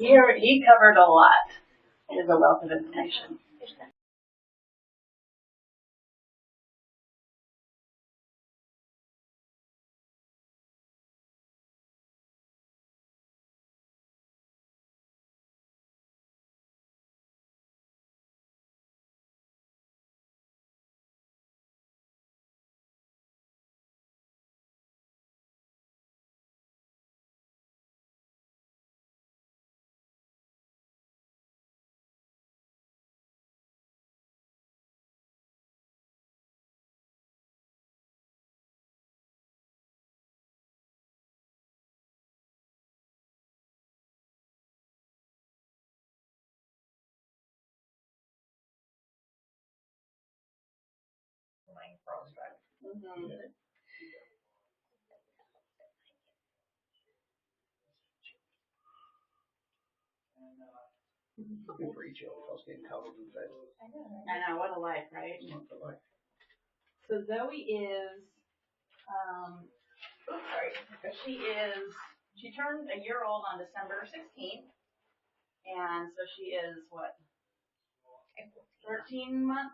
He covered a lot. He has a wealth of information. Mm-hmm. Looking for each other, I was getting covered in bed. I know, what a life, right? Not for life. So Zoe is, sorry, she turned a year old on December 16th, and so she is, what, 14 months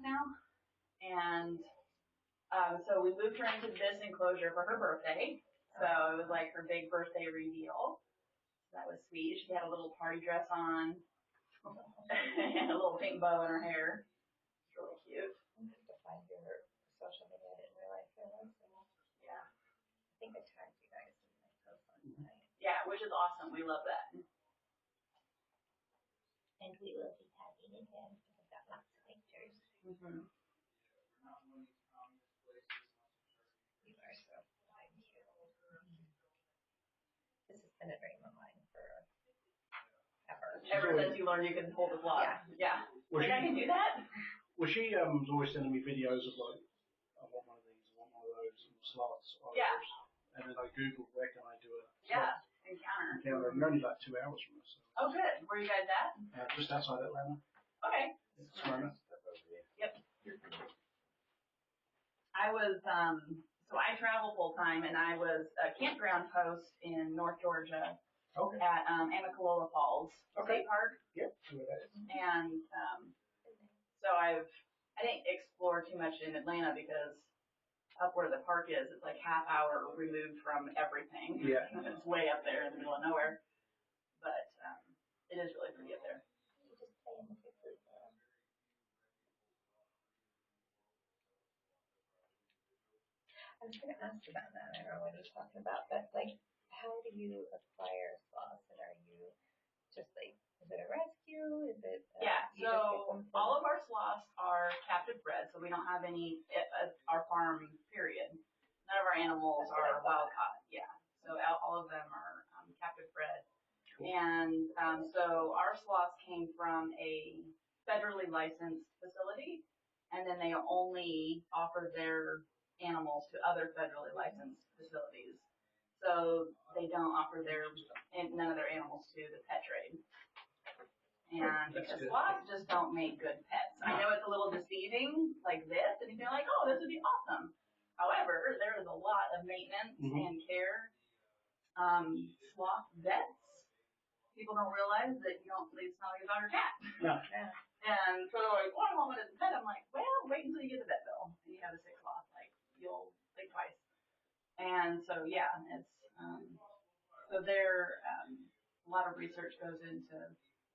now? And so we moved her into this enclosure for her birthday, so it was like her big birthday reveal. That was sweet. She had a little party dress on, and a little pink bow in her hair. It's really cute. I have to find your social media. I didn't realize there was. Yeah. I think I tagged you guys in my post on tonight. Yeah, which is awesome. We love that. And we will be tagging again because I've got lots of pictures. Mm-hmm. You are so kind here. This has been a dream of mine forever. Ever since you learned you can pull the vlog. Yeah. Well, I can do that? Well, she was always sending me videos of like, I want one of these, I want one of those slots. Yeah. And then I Googled where can I do it. Yeah. Encounter. And only like 2 hours from us. So. Oh, good. Where are you guys at? Just outside Atlanta. Okay. Smyrna. Yep. I was, so I travel full time, and I was a campground host in North Georgia. Okay. At Amicalola Falls State Park. Yep. And so I didn't explore too much in Atlanta because up where the park is, it's like half hour removed from everything. Yeah. It's way up there in the middle of nowhere. But it is really pretty up there. I was going to ask about that. I don't know what you're talking about, but like, how do you acquire sloths? And are you just like, is it a rescue? Is it? Yeah. So all of our sloths are captive bred, so we don't have any at our farm. Period. None of our animals are wild caught. Yeah. So all of them are captive bred. Cool. And so our sloths came from a federally licensed facility, and then they only offer their animals to other federally licensed facilities. So they don't offer none of their animals to the pet trade. And because sloths just don't make good pets. I know it's a little deceiving like this, and you're like, oh, this would be awesome. However, there is a lot of maintenance and care. Sloth vets, people don't realize that it's not like a dog or cat. No. And so they're like, well, I want it as a pet. I'm like, well, wait until you get the vet bill. And you have a sick sloth, like you'll think twice. And so yeah, it's so a lot of research goes into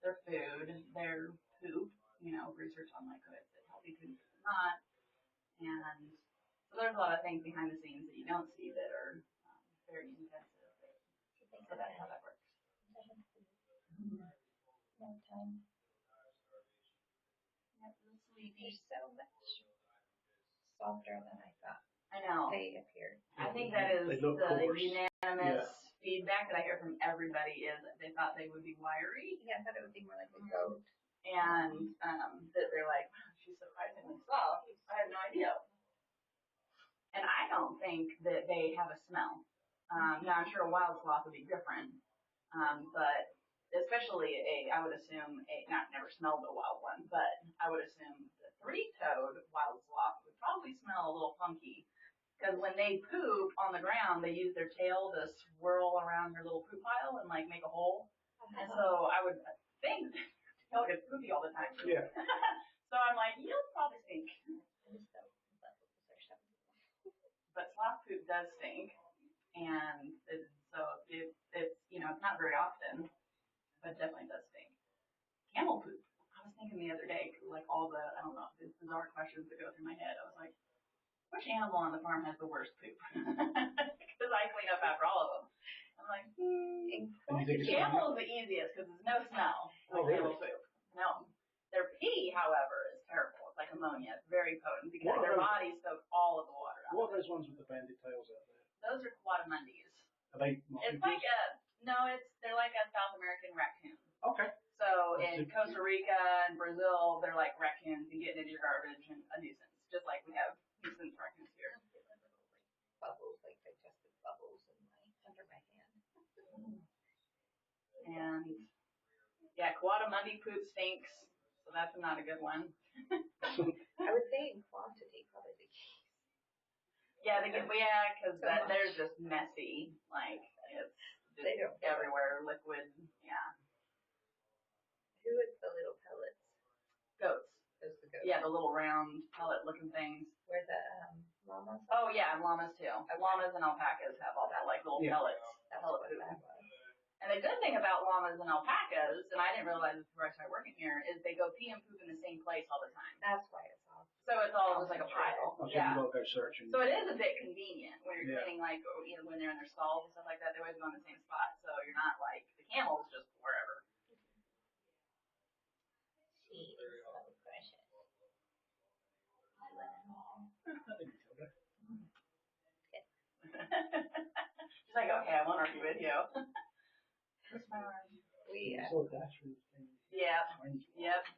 their food, their poop, research on like if it's healthy poop or not. And so there's a lot of things behind the scenes that you don't see that are very intensive. So that's how that works. No time. Sleepy. They're so much softer than I thought. I know. They appeared. I think that is the unanimous feedback that I hear from everybody is that they thought they would be wiry. Yeah, I thought it would be more like a goat. And that they're like, she's surprisingly soft. I had no idea. And I don't think that they have a smell. Now, I'm sure a wild sloth would be different. But especially I would assume, never smelled a wild one, but I would assume the three-toed wild sloth would probably smell a little funky. Because when they poop on the ground, they use their tail to swirl around their little poop pile and like make a hole. And so Yeah. So I'm like, you'll probably stink. But sloth poop does stink, and it's not very often, but it definitely does stink. Camel poop. I was thinking the other day, like I don't know, these bizarre questions that go through my head. I was like, which animal on the farm has the worst poop? Because I clean up after all of them. I'm like, camel is the easiest because there's no smell. Oh, camel really? poop. No. Their pee, however, is terrible. It's like ammonia. It's very potent because their bodies soak all of the water out. What are those ones with the banded tails out there? Those are quadamundis. Are they It's like they're like a South American raccoon. Okay. So in Costa Rica and Brazil, they're like raccoons and getting into your garbage and a nuisance, just like we have nuisance raccoons here. Bubbles, like digestive bubbles under my hand. And yeah, quadamundi poop stinks, so that's not a good one. I would say in quantity, probably the case. Yeah, because they're just messy. Like it's just everywhere, liquid. Yeah. Who is the little pellets? Goats. Those the goats. Yeah, the little round pellet-looking things. Where the llamas? Oh yeah, llamas too. Okay. Llamas and alpacas have all that, like little pellets. That's pellet what poop. that was. And the good thing about llamas and alpacas, and I didn't realize this before I started working here, is they go pee and poop in the same place all the time. That's why it's all. So it's all just like a pile. Okay, you gotta go searching. So it is a bit convenient when you're cleaning, like, when they're in their stalls and stuff like that. They always go in the same spot, so you're not like the camels just wherever. She is so precious. She's like, okay, I won't argue with you. Where's my arm? Yeah. Yep.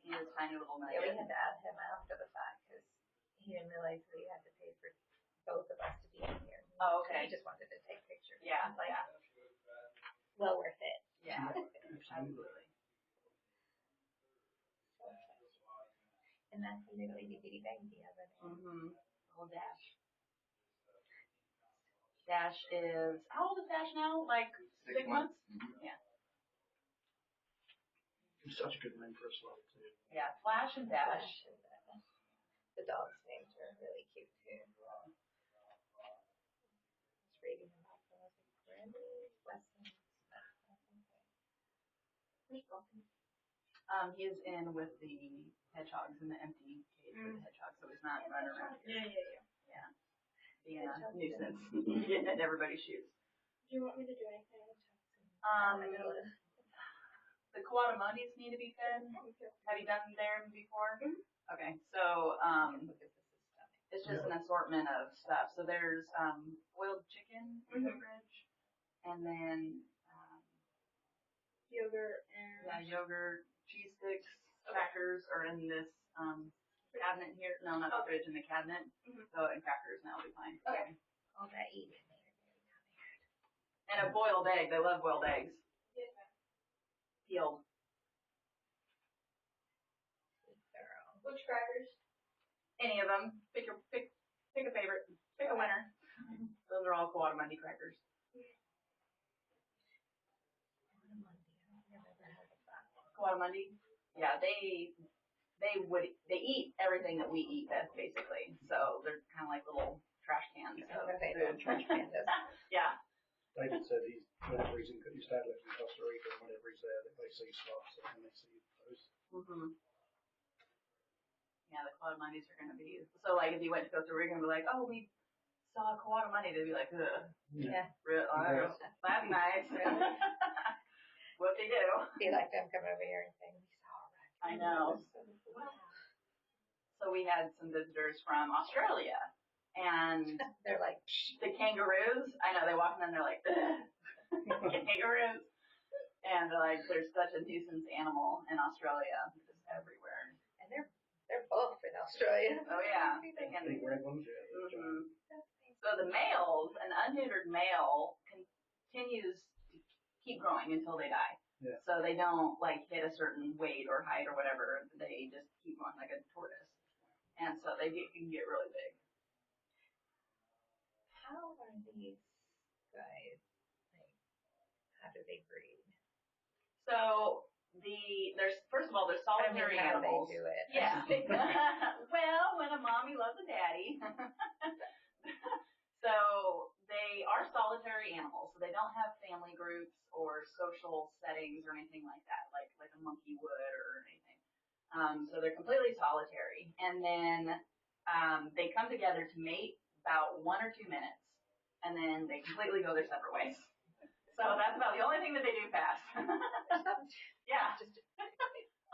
He was tiny little nugget. Yeah, we had to add him after the fact because he didn't realize we had to pay for both of us to be in here. Oh, okay. He just wanted to take pictures. Yeah. Like, well worth it. Yeah. Absolutely. And that's the little itty bitty baby over there. Mm-hmm. Little Dash. Dash is, how old is Dash now? Like 6 months? Mm-hmm. Yeah. It's such a good name for a sloth too. Yeah, Flash and Dash. The dogs' names are really cute too. I was reading them off and I was like, Brandy, Weston, where's Vulcan? He's in with the hedgehogs in the empty cage with the hedgehogs, so he's not running around here. Yeah. Being a nuisance. Getting at everybody's shoes. Do you want me to do anything? The quadamundis need to be fed. Have you done them before? Mm-hmm. Okay, so it's just an assortment of stuff. So there's boiled chicken in the fridge, and then Yogurt and yogurt, cheese sticks, crackers are in this cabinet here. No, not the fridge, in the cabinet. So and crackers now will be fine. Okay. All that eating there, very tired. And a boiled egg. They love boiled eggs. Yeah. Peeled. Which crackers? Any of them. Pick a favorite. Pick a winner. Those are all quadamundi crackers. Quadamundi? Yeah, they eat everything that we eat, basically. So they're kind of like little trash cans. Trash cans. Yeah. David said whenever his dad lives in Costa Rica, whenever he's there, they see sloths and they see those. Mm-hmm. Yeah, the quadamundis are going to be, so like if you went to Costa Rica and be like, oh, we saw a quadamundi, they'd be like, ugh. Yeah. That's nice. What they do. Be like them come over here and say, we saw a raccoon. I know. So we had some visitors from Australia, and they're like, the kangaroos, I know, they walk in and they're like, ugh. Kangaroos. And they're like, there's such a nuisance animal in Australia, just everywhere. And they're both in Australia. Oh yeah. So the males, an unneutered male continues to keep growing until they die. Yeah. So they don't like hit a certain weight or height or whatever. They just keep growing like a tortoise. And so they can get really big. How are these guys, how do they breed? So there's first of all, there's solid solitary how animals. they do it. Yeah. Well, when a mommy loves a daddy. So they are solitary animals, so they don't have family groups or social settings or anything like that, like a monkey would or anything. So they're completely solitary, and then they come together to mate about 1 or 2 minutes, and then they completely go their separate ways. So that's about the only thing that they do fast. Yeah, just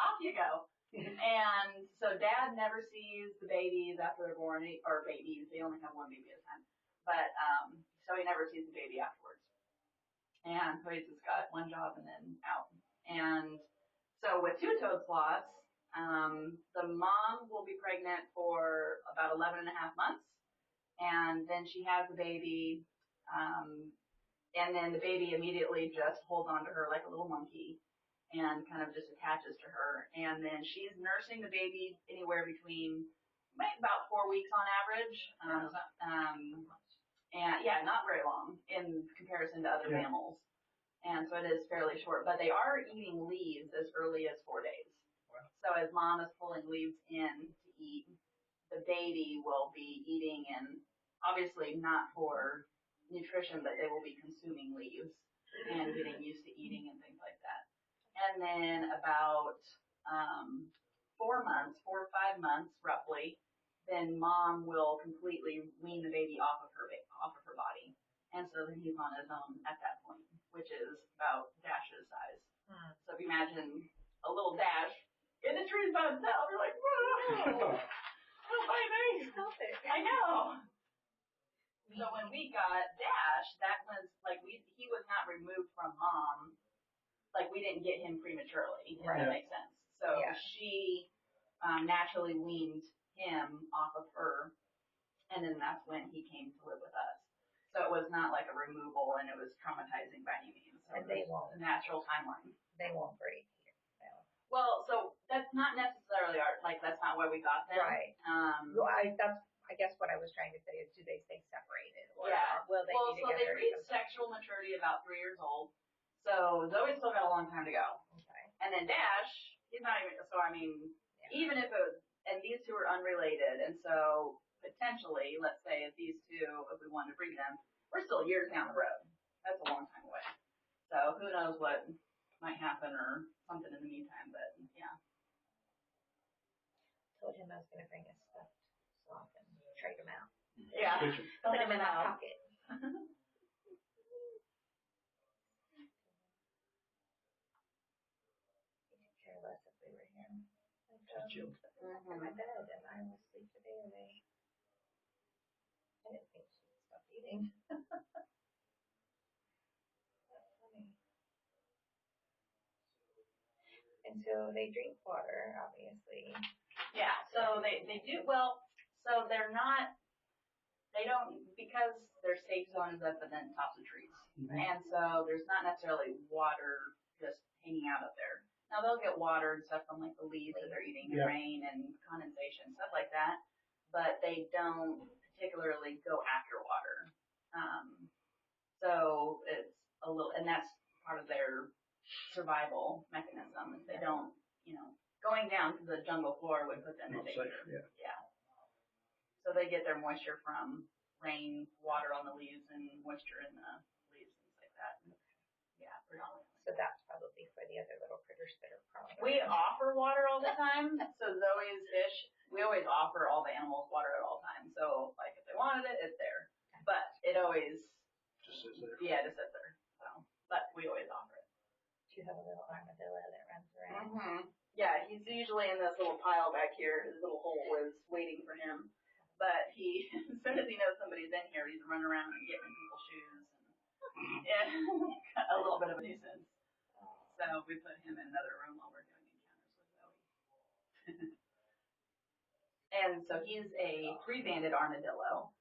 off you go. And so dad never sees the babies after they're born, or babies, they only have one baby at a time. But, so he never sees the baby afterwards. And so he's just got one job and then out. And so with two-toed sloths, the mom will be pregnant for about 11 and a half months. And then she has the baby, and then the baby immediately just holds on to her like a little monkey and kind of just attaches to her. And then she's nursing the baby anywhere between about 4 weeks on average. And yeah, not very long in comparison to other mammals. And so it is fairly short, but they are eating leaves as early as 4 days. Wow. So as mom is pulling leaves in to eat, the baby will be eating, and obviously not for nutrition, but they will be consuming leaves and getting used to eating and things like that. And then about 4 or 5 months roughly, then mom will completely wean the baby off of her body. And so then he's on his own at that point, which is about Dash's size. So if you imagine a little Dash in the trees by himself, you're like, whoa, oh my baby. I know. So when we got Dash, that was like he was not removed from mom. Like we didn't get him prematurely, if that makes sense. So she naturally weaned him off of her, and then that's when he came to live with us. So it was not like a removal, and it was traumatizing by any means. So and they won't. A natural timeline. They won't breed here. No. Well, so that's not necessarily that's not why we got them. Right. Well, I guess what I was trying to say is, do they stay separated, or will they be together? They reach sexual maturity about 3 years old. So Zoe's still got a long time to go. Okay. And then Dash, he's not even. So I mean, even if it was, and these two are unrelated, and so potentially, let's say if these two, if we wanted to breed them, we're still years down the road. That's a long time away. So who knows what might happen or something in the meantime, but yeah. Told him I was going to bring a stuffed sloth and trade him out. Yeah. Put him in my pocket. He could care less if we were here. Chilled. In my bed, and I will sleep today or they. I didn't think she would stop eating. That's funny. And so they drink water, obviously. Yeah, so they do, well, so they're not, they don't, because their safe zone is up in the tops of trees. Mm-hmm. And so there's not necessarily water just hanging out up there. Now they'll get water and stuff from like the leaves that they're eating and rain and condensation, stuff like that. But they don't particularly go after water. So it's a little, and that's part of their survival mechanism. If they don't, going down to the jungle floor would put them in danger. Yeah. So they get their moisture from rain, water on the leaves, and moisture in the leaves, things like that. Yeah, predominantly. So that's probably for the other little critters that are crawling. We offer water all the time. So Zoe's fish, we always offer all the animals water at all times. So like if they wanted it, it's there. But it always just sits there. Yeah, it just sits there. So, but we always offer it. Do you have a little armadillo that runs around? Mm-hmm. Yeah, he's usually in this little pile back here. His little hole is waiting for him. But he, as soon as he knows somebody's in here, he's running around and getting in people's shoes. And, a little bit of a nuisance. So we put him in another room while we're doing encounters with Zoe. And so he's a 3-banded armadillo.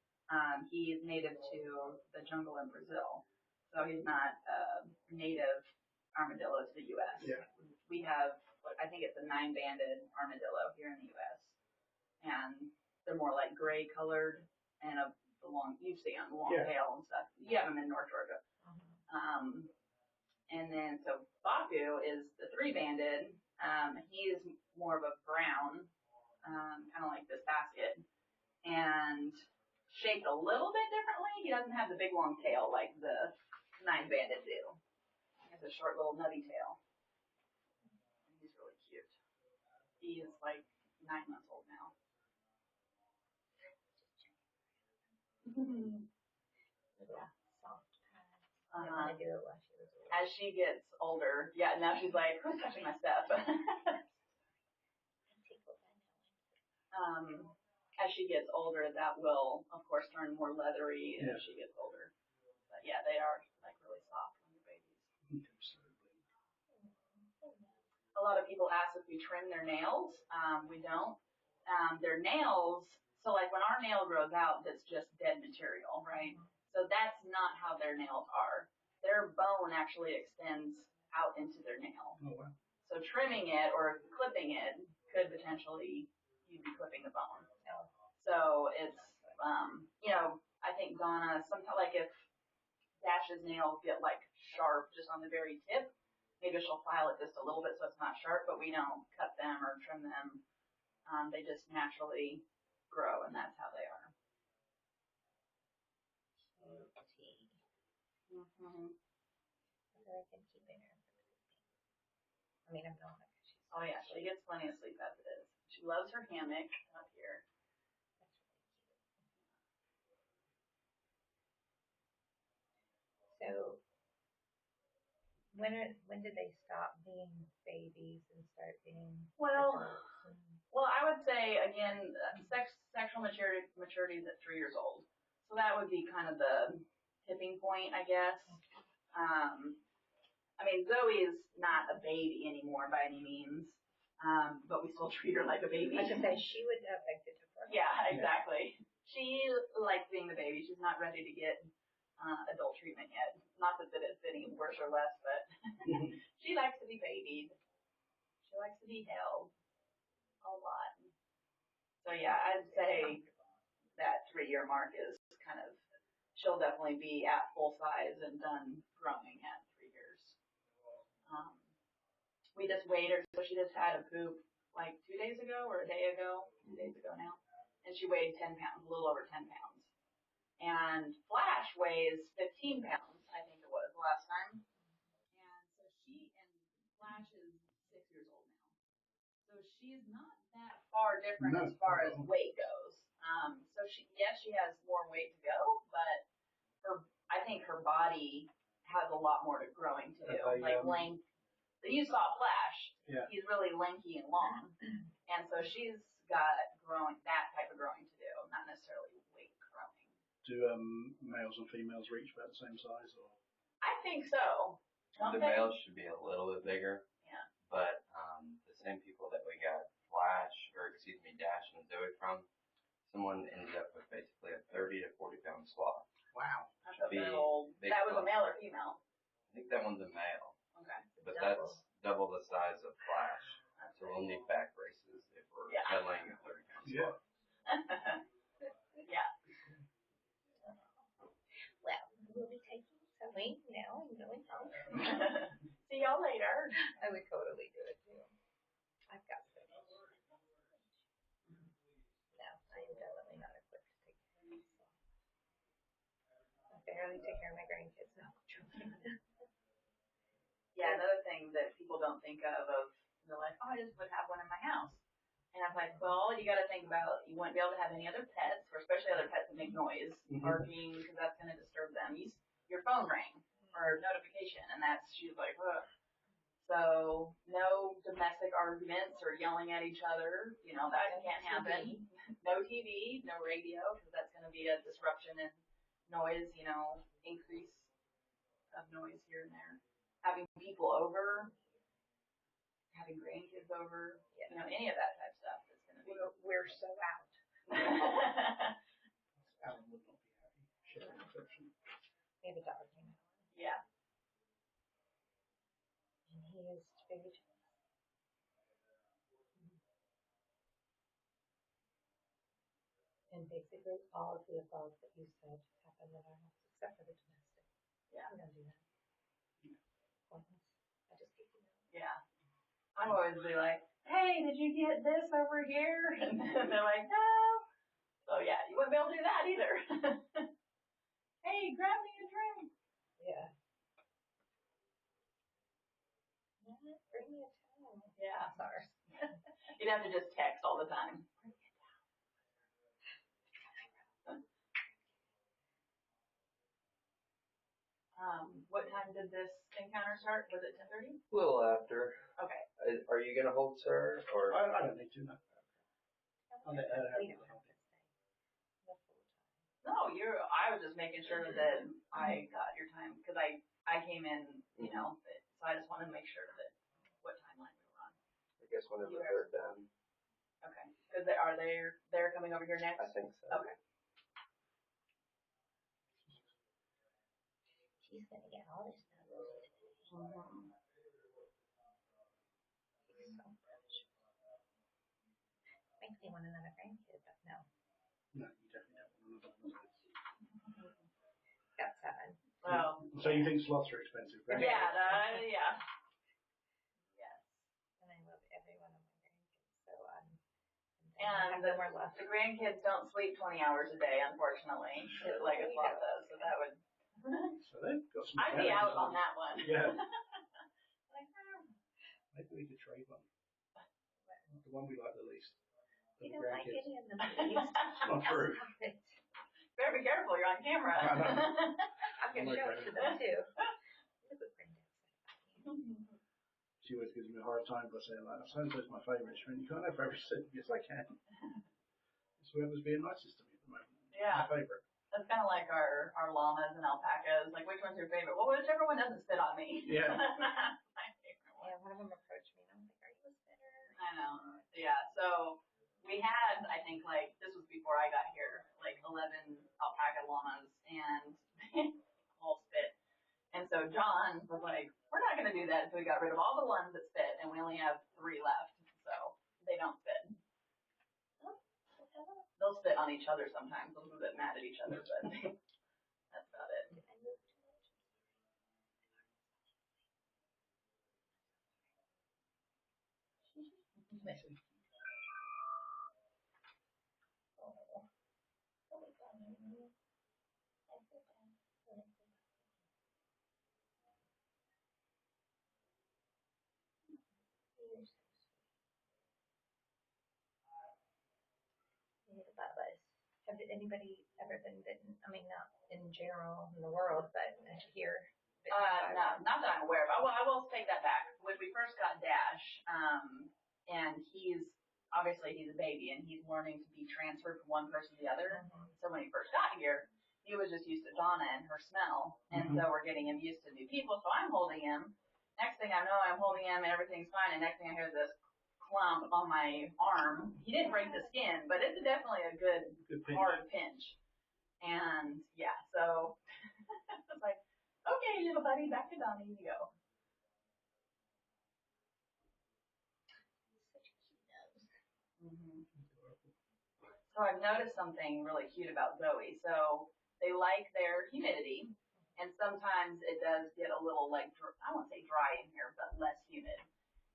He's native to the jungle in Brazil. So he's not a native armadillo to the U.S. Yeah. We have, I think it's a 9-banded armadillo here in the U.S. And they're more like gray colored and you see them, long tail and stuff. You have them in North Georgia. And then, so Baku is the 3-banded. He's more of a brown, kind of like this basket, and shaped a little bit differently. He doesn't have the big long tail like the 9-banded do. He has a short little nubby tail. And he's really cute. He is like 9 months old now. Yeah, soft pads. I didn't want to do it while she was away. As she gets older, yeah, now she's like, who's touching my stuff? As she gets older, that will, of course, turn more leathery as she gets older. But yeah, they are like really soft when they're babies. A lot of people ask if we trim their nails. We don't. Their nails, so like when our nail grows out, that's just dead material, right? So that's not how their nails are. Their bone actually extends out into their nail. Oh, wow. So trimming it or clipping it could potentially, you'd be clipping the bone. So it's, I think Donna, sometimes like if Dash's nails get like sharp just on the very tip, maybe she'll file it just a little bit so it's not sharp, but we don't cut them or trim them. They just naturally grow, and that's how they are. Mm-hmm. I've been keeping her. I mean, I'm not. Oh yeah, she gets plenty of sleep as it is. She loves her hammock up here. So, when did they stop being babies and start being adults? Well, I would say again, sexual maturity is at 3 years old, so that would be kind of the tipping point, I guess. I mean, Zoe is not a baby anymore by any means, but we still treat her like a baby. I should say she would have liked it before. Yeah, exactly. She likes being the baby. She's not ready to get adult treatment yet. Not that it's any worse or less, but she likes to be babied. She likes to be held a lot. So yeah, I'd say that 3-year mark is kind of, she'll definitely be at full size and done growing at 3 years. We just weighed her, so she just had a poop like 2 days ago or a day ago, 2 days ago now, and she weighed 10 pounds, a little over 10 pounds. And Flash weighs 15 pounds, I think it was last time. And so Flash is 6 years old now. So she's not that far different as far as weight goes. So she has more weight to go, but I think her body has a lot more growing to do. Length. You saw Flash. Yeah. He's really lanky and long. And so she's got that type of growing to do, not necessarily weight growing. Do males and females reach about the same size? Or? I think so. The males should be a little bit bigger. Yeah. But the same people that we got Dash and Zoe from, someone ended up with basically a 30 to 40 pound sloth. Wow. That's a big old. That was a male or female? I think that one's a male. Okay. But that's double the size of Flash. So we'll need back braces if we're cuddling a 30 pound sloth. Yeah. Well, we'll be taking Zoe now and going home. See y'all later. I would totally do it too. I've got so much. No, I am definitely not equipped to take care of myself. I barely take care of my grandkids now. Yeah, another thing that people don't think of, they're like, oh, I just would have one in my house. And I'm like, well, you got to think about, you wouldn't be able to have any other pets, or especially other pets that make noise, barking, because that's going to disturb them. Your phone rang, or notification, and she's like, ugh. So, no domestic arguments or yelling at each other, that can't happen. No TV, no radio, because that's going to be a disruption in noise, increase of noise here and there. Having people over, having grandkids over, any of that type of stuff is going to be. We're so out. Alan would not be happy. Sharing reception. We have a dog named Alan. Yeah. And he is very jealous. And basically all of the above that you said happen in our house, except for the domestic. Yeah. We don't do that. ones. I just get them. Yeah. I'm always be like, hey, did you get this over here? And they're like, no. So yeah, you wouldn't be able to do that either. Hey, grab me a drink. Yeah. Bring me a towel. Yeah. That's ours. You'd have to just text all the time. What time did this encounter start? Was it 10:30? A little after. Okay. Are you gonna hold, sir, or? I don't need to, no. We don't have to stay the full time. No, I was just making sure that I got your time because I came in, you know, so I just wanted to make sure that what timeline we were on. I guess whenever they're done. Okay. Because they're coming over here next? I think so. Okay. She's gonna get all this done. Mm-hmm. So much. Makes me want another grandkid, but no. No, you definitely don't want another one. Got 7. Well. So you think sloths are expensive, right? Yeah, yeah. Yes. And I love every one of my grandkids, so I And have no more left. the grandkids don't sleep 20 hours a day, unfortunately, like a sloth does. So that would. So they've got some. I'd be out on that one. Yeah. Like, Maybe we could trade one. The one we like the least. You don't like any of them at least. It's not true. Stop it. Better be careful, you're on camera. I'm going to show it to them too. Look what Granddad said about you. She always gives me a hard time by saying, like, so-and-so's my favourite. She went, you can't have favourites. Yes, I can. It's whoever's being nicest to me at the moment. Yeah. My favourite. That's kind of like our llamas and alpacas. Like, which one's your favorite? Well, whichever one doesn't spit on me. Yeah. My favorite one. Yeah, one of them approached me and I was like, are you a spitter? I know. Yeah, so we had, I think, like, this was before I got here, like 11 alpaca llamas and all spit. And so John was like, we're not going to do that until we got rid of all the ones that spit, and we only have 3 left. So they don't spit. They'll spit on each other sometimes. They'll get mad at each other, but that's about it. Did I move too much? Oh. Oh my God. I feel bad. You're so sweet. About us. Have anybody ever been bitten? I mean, not in general in the world, but here. No, not that I'm aware of. I will take that back. When we first got Dash, and he's a baby and he's learning to be transferred from one person to the other. Mm-hmm. So when he first got here, he was just used to Donna and her smell. And so we're getting him used to new people. So I'm holding him. Next thing I know, I'm holding him and everything's fine. And next thing I hear this clump on my arm. He didn't break the skin, but it's definitely a good pinch. hard pinch. And yeah, so it's like, okay, little buddy, back to Donnie you go. Such a cute nose. Mm-hmm. So I've noticed something really cute about Zoe. So they like their humidity, and sometimes it does get a little like, I won't say dry in here, but less humid.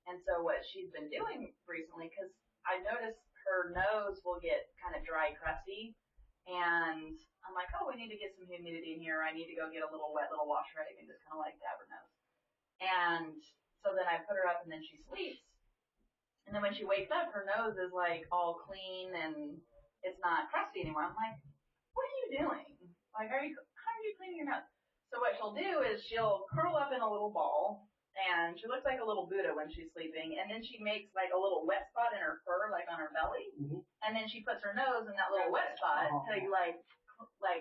And so what she's been doing recently, because I noticed her nose will get kind of dry, crusty, and I'm like, oh, we need to get some humidity in here. I need to go get a little wet little wash rag and just kind of like dab her nose. And so then I put her up and then she sleeps. And then when she wakes up, her nose is like all clean and it's not crusty anymore. I'm like, what are you doing? Like, how are you cleaning your nose? So what she'll do is she'll curl up in a little ball and she looks like a little Buddha when she's sleeping. And then she makes like a little wet spot in her fur, like on her belly. Mm-hmm. And then she puts her nose in that little wet spot to like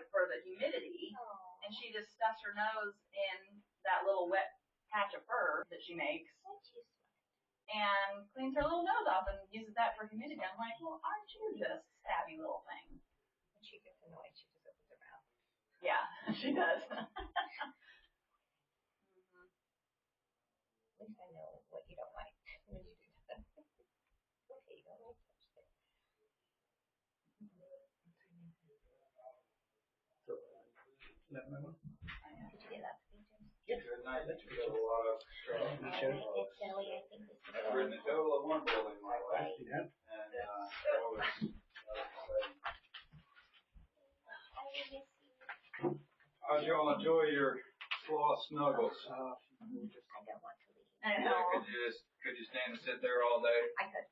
for the humidity. Aww. And she just stuffs her nose in that little wet patch of fur that she makes. And cleans her little nose off and uses that for humidity. I'm like, well, aren't you just a savvy little thing? When she gets annoyed, she just opens her mouth. Yeah, she does. At least I know what you don't like when you do that. Okay, you don't like touch there. So, let me know. Did you get that pictures? Yeah, good night. Let's go. show. It's Ellie, I think this is I've ridden a total of one bull in my life, Yeah. and that was exciting. I will miss you. How'd y'all enjoy your sloth snuggles? I don't want to leave. I Yeah, know. could you stand and sit there all day? I could.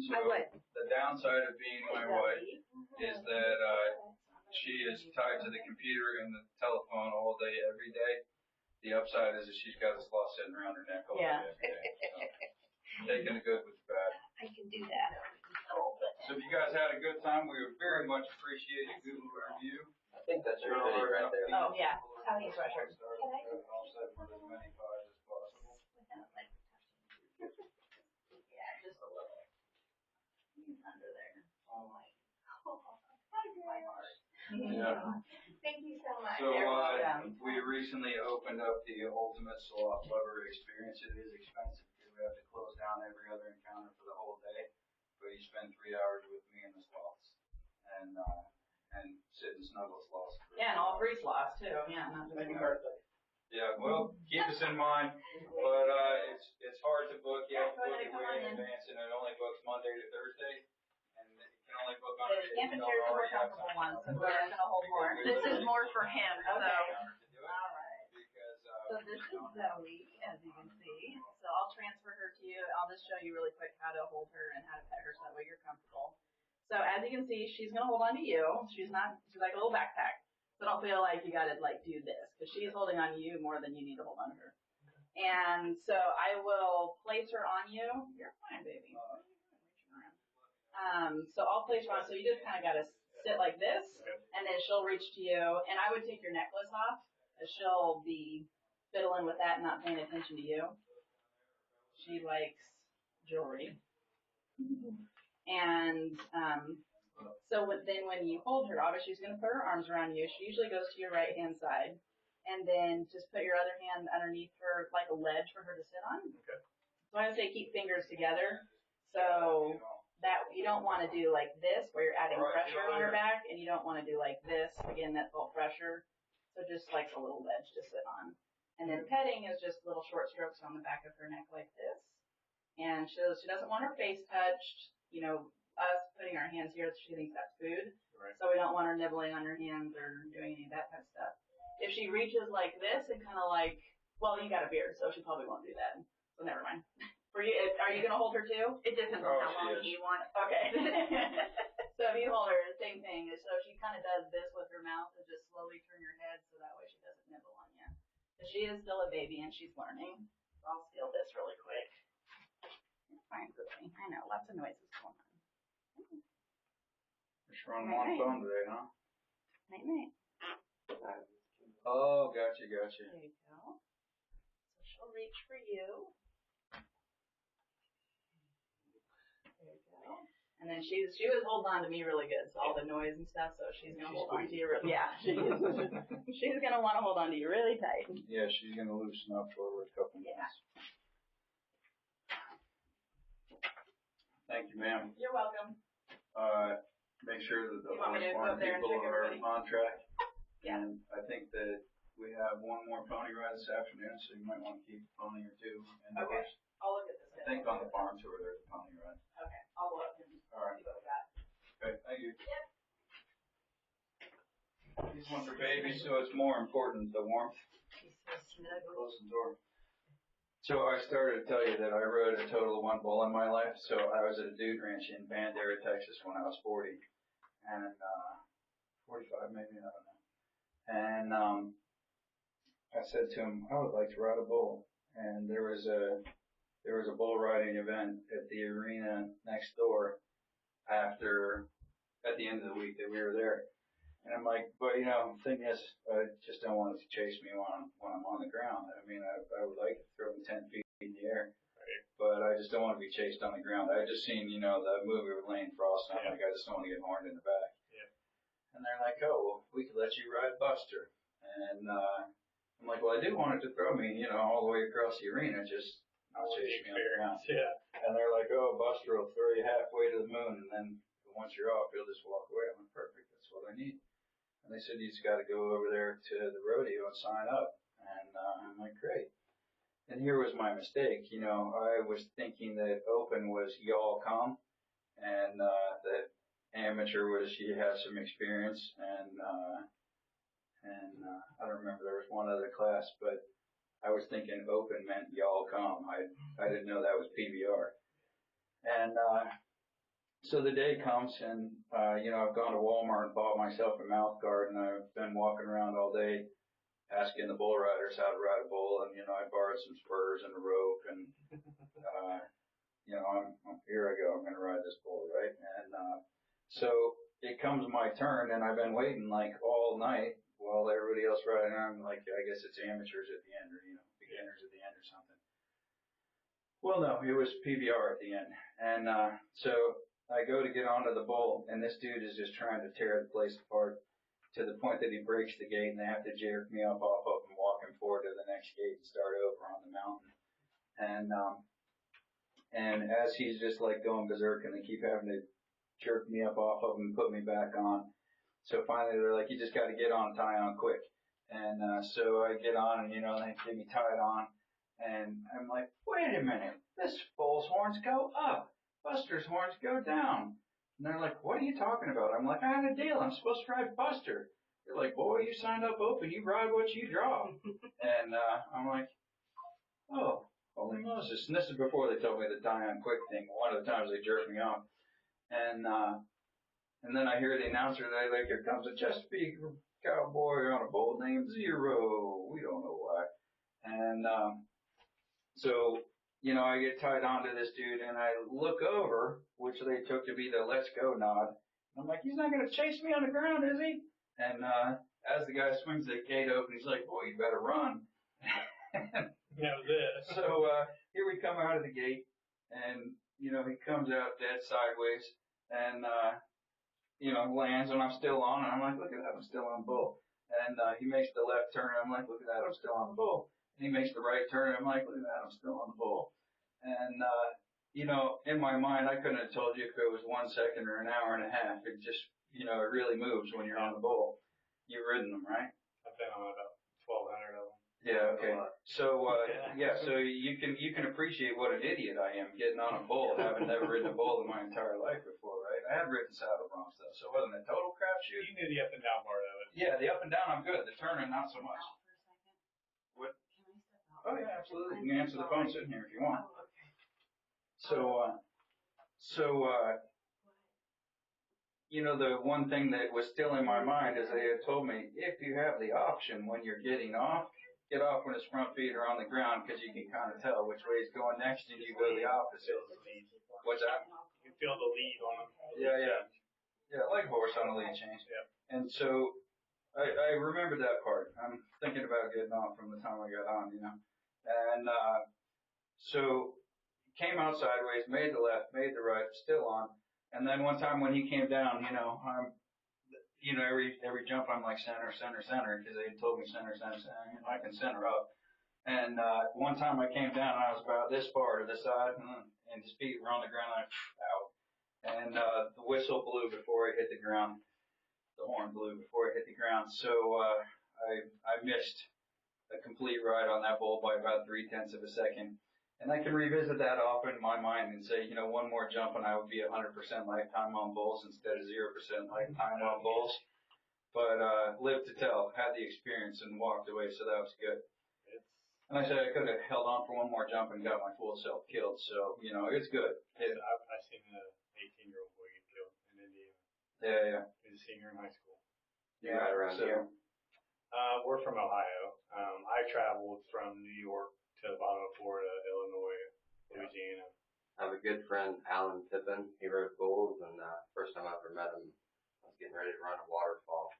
So I would. the downside of being my wife is that she is tied to the computer and the telephone all day, every day. The upside is that she's got a sloth sitting around her neck all day, every day. So, taking the good with the bad. I can do that. So if you guys had a good time, we would very much appreciate a Google review. I think that's your video right there. Oh, yeah. Oh, yeah. Can I offset for as many pies as possible. Without like touching. Yeah, just a little. He's under there. Oh my. My heart. Yeah. Thank you so much. So You're welcome. we recently opened up the Ultimate Sloth Lover Experience. It is expensive because we have to close down every other encounter for the whole day. But you spend 3 hours with me and the sloths, and sit and snuggle sloths. Yeah, and all 3 slots too. Yeah, not just Happy one. birthday. Yeah, well, keep us in mind. But it's hard to book. You have to Go book ahead, it come way on in in. advance, and it only books Monday to Thursday. And you can only book on The camping chair is the more comfortable one, so we're gonna hold more. This is more for him, so. All right. Because So this is Zoe, as you can see. So I'll transfer her to you. I'll just show you really quick how to hold her and how to pet her so that way you're comfortable. So as you can see, she's gonna hold on to you. She's like a little backpack. So don't feel like you gotta like do this, because she's holding on to you more than you need to hold on to her. And so I will place her on you. You're fine, baby. What are you doing? Reaching around. So I'll place her on. So you just kind of gotta sit like this, and then she'll reach to you. And I would take your necklace off, as she'll be fiddling with that and not paying attention to you. She likes jewelry. And so then when you hold her, obviously she's going to put her arms around you. She usually goes to your right hand side. And then just put your other hand underneath her, like a ledge for her to sit on. Okay. So I would say keep fingers together. So that you don't want to do like this, where you're adding pressure on her back, and you don't want to do like this. Again, that's all pressure. So just like a little ledge to sit on. And then petting is just little short strokes on the back of her neck like this. And she doesn't want her face touched. You know, us putting our hands here, she thinks that's food. Right. So we don't want her nibbling on her hands or doing any of that kind of stuff. If she reaches like this and kind of like, well, you got a beard, so she probably won't do that. So never mind. For you, are you going to hold her too? It depends on how long you want. Okay. So if you hold her, same thing. So she kind of does this with her mouth and just slowly turn your head so that way she doesn't nibble on you. But she is still a baby and she's learning. So I'll steal this really quick. You're fine, Cookie. I know, lots of noises going on. Just running on phone today, huh? Night night. Oh, gotcha. There you go. So she'll reach for you. There you go. And then she was holding on to me really good, so all the noise and stuff, so she's gonna hold on to you yeah, she's gonna wanna hold on to you really tight. Yeah, she's gonna loosen up for a couple minutes. Thank you, ma'am. You're welcome. Make sure that the You want me to go farm up there and people check are everybody? on track. Yeah. And I think that we have one more pony ride this afternoon, so you might want to keep a pony or two indoors. Okay. I'll look at this. I think on the farm tour there's a pony ride. Okay. I'll look and see All right. what we got. Okay, thank you. These ones are babies, so it's more important, the warmth. She's so snuggle. Close the door. So I started to tell you that I rode a total of one bull in my life. So I was at a dude ranch in Bandera, Texas when I was 40. And, 45 maybe, I don't know. And, I said to him, I would like to ride a bull. And there was a bull riding event at the arena next door at the end of the week that we were there. And I'm like, but you know, the thing is, I just don't want it to chase me when I'm on the ground. I mean, I would like to throw him 10 feet in the air, but I just don't want to be chased on the ground. I just seen, you know, the movie with Lane Frost, and I'm like, I just don't want to get horned in the back. Yeah. And they're like, oh, well, we could let you ride Buster. And I'm like, well, I do want it to throw me, you know, all the way across the arena, just not chase me on the ground. Yeah. And they're like, oh, Buster will throw you halfway to the moon, and then once you're off, he'll just walk away. I'm like, perfect, that's what I need. And they said, you just got to go over there to the rodeo and sign up. And I'm like, great. And here was my mistake. I was thinking that open was y'all come, and that amateur was she has some experience, and I don't remember, there was one other class, but I was thinking open meant y'all come. I didn't know that was PBR. And so the day comes, and I've gone to Walmart and bought myself a mouth guard, and I've been walking around all day asking the bull riders how to ride a bull, and I borrowed some spurs and a rope, and here I go, I'm going to ride this bull, right? And so it comes my turn, and I've been waiting like all night while everybody else riding. I'm like, I guess it's amateurs at the end, or beginners at the end or something. Well, no, it was PBR at the end, and so I go to get onto the bull, and this dude is just trying to tear the place apart to the point that he breaks the gate, and they have to jerk me up off of him, walk him forward to the next gate and start over on the mountain. And as he's just like going berserk, and they keep having to jerk me up off of him and put me back on. So finally they're like, you just got to get on, tie on quick. And so I get on, and they get me tied on, and I'm like, wait a minute, this bull's horns go up, Buster's horns go down. And they're like, what are you talking about? I'm like, I had a deal, I'm supposed to ride Buster. They're like, boy, you signed up open, you ride what you draw. And I'm like, oh, holy Moses. And this is before they told me the tie on quick thing. One of the times they jerked me off. And then I hear the announcer, they like, here comes a Chesapeake cowboy on a bull named Zero. We don't know why. And so I get tied onto this dude, and I look over, which they took to be the let's go nod. And I'm like, he's not going to chase me on the ground, is he? And as the guy swings the gate open, he's like, boy, you better run. That was it. So here we come out of the gate, and he comes out dead sideways, and lands, and I'm still on, and I'm like, look at that, I'm still on bull. And he makes the left turn, and I'm like, look at that, I'm still on the bull. And he makes the right turn, and I'm like, look at that, I'm still on the bull. And in my mind, I couldn't have told you if it was 1 second or an hour and a half. It just, it really moves when you're on the bull. You've ridden them, right? I've been on about 1,200 of them. Yeah, okay. So, so you can appreciate what an idiot I am getting on a bull, having never ridden a bull in my entire life before, right? I have ridden saddle broncs though, so it wasn't a total crapshoot. You knew the up and down part of it. Yeah, the up and down I'm good. The turning not so much. Out for a second. What? Can I step out? Oh yeah, absolutely. You can answer the phone sitting here if you want. Oh, okay. The one thing that was still in my mind is they had told me, if you have the option when you're getting off, get off when his front feet are on the ground, because you can kind of tell which way he's going next, and you go the opposite. What's that? You can feel the lead on them. Yeah, like a horse on a lead change. Yep. And so I remember that part. I'm thinking about getting off from the time I got on, And so came out sideways, made the left, made the right, still on. And then one time when he came down, every jump I'm like center, because they had told me center. I can center up. And one time I came down, and I was about this far to the side, and his feet were on the ground, and out. And the whistle blew before I hit the ground. The horn blew before I hit the ground. So I missed a complete ride on that bull by about 0.3 of a second. And I can revisit that often in my mind and say, one more jump and I would be 100% lifetime on bulls instead of 0% lifetime on bulls. But lived to tell, had the experience and walked away, so that was good. And I said I could have held on for one more jump and got my full self killed, so, it's good. I've seen an 18-year-old boy get killed in Indiana. Yeah. He's a senior in high school. You ride around here? We're from Ohio. I traveled from New York to the bottom of Florida, Illinois, Louisiana. I have a good friend, Alan Pippin. He rode bulls, and first time I ever met him, I was getting ready to run a waterfall.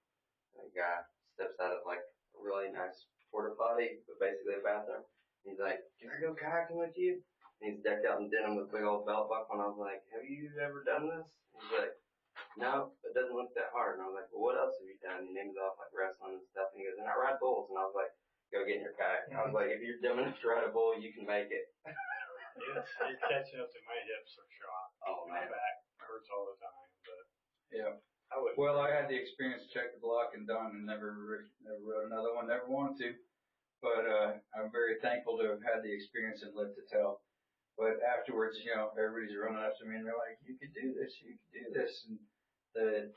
And a guy steps out of like a really nice porta potty, but basically a bathroom. He's like, "Can I go kayaking with you?" And he's decked out in denim with a big old belt buckle. And I was like, "Have you ever done this?" He's like, "No, it doesn't look that hard." And I was like, "Well, what else have you done?" He names off like wrestling and stuff. And he goes, "And I ride bulls." And I was like, "Go get in your kayak." I was like, "If you're dumb enough to ride a bull, you can make it." It's catching up to my hips are shot. Oh My man. back hurts all the time, but Yeah. I had the experience to check the block and done, and never rode another one, never wanted to. but I'm very thankful to have had the experience and lived to tell. But afterwards, everybody's running up to me and they're like, "You could do this, you could do this." And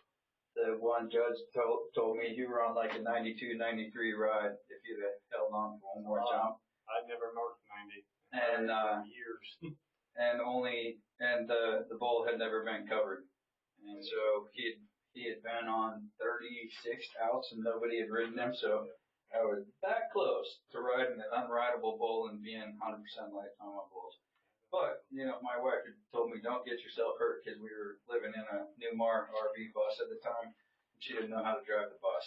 the one judge told me you were on like a 92, 93 ride if you'd have held on for one more jump. I'd never marked 90. And Years. and the bull had never been covered, and so he had been on 36 outs and nobody had ridden him. So I was that close to riding an unrideable bull and being 100% lifetime on bulls. But my wife had told me don't get yourself hurt because we were living in a Newmar RV bus at the time. And she didn't know how to drive the bus,